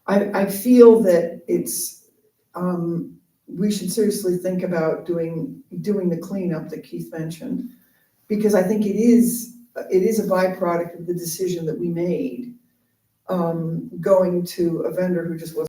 I feel that it's, we should seriously think about doing the cleanup that Keith mentioned. Because I think it is a byproduct of the decision that we made, going to a vendor who just wasn't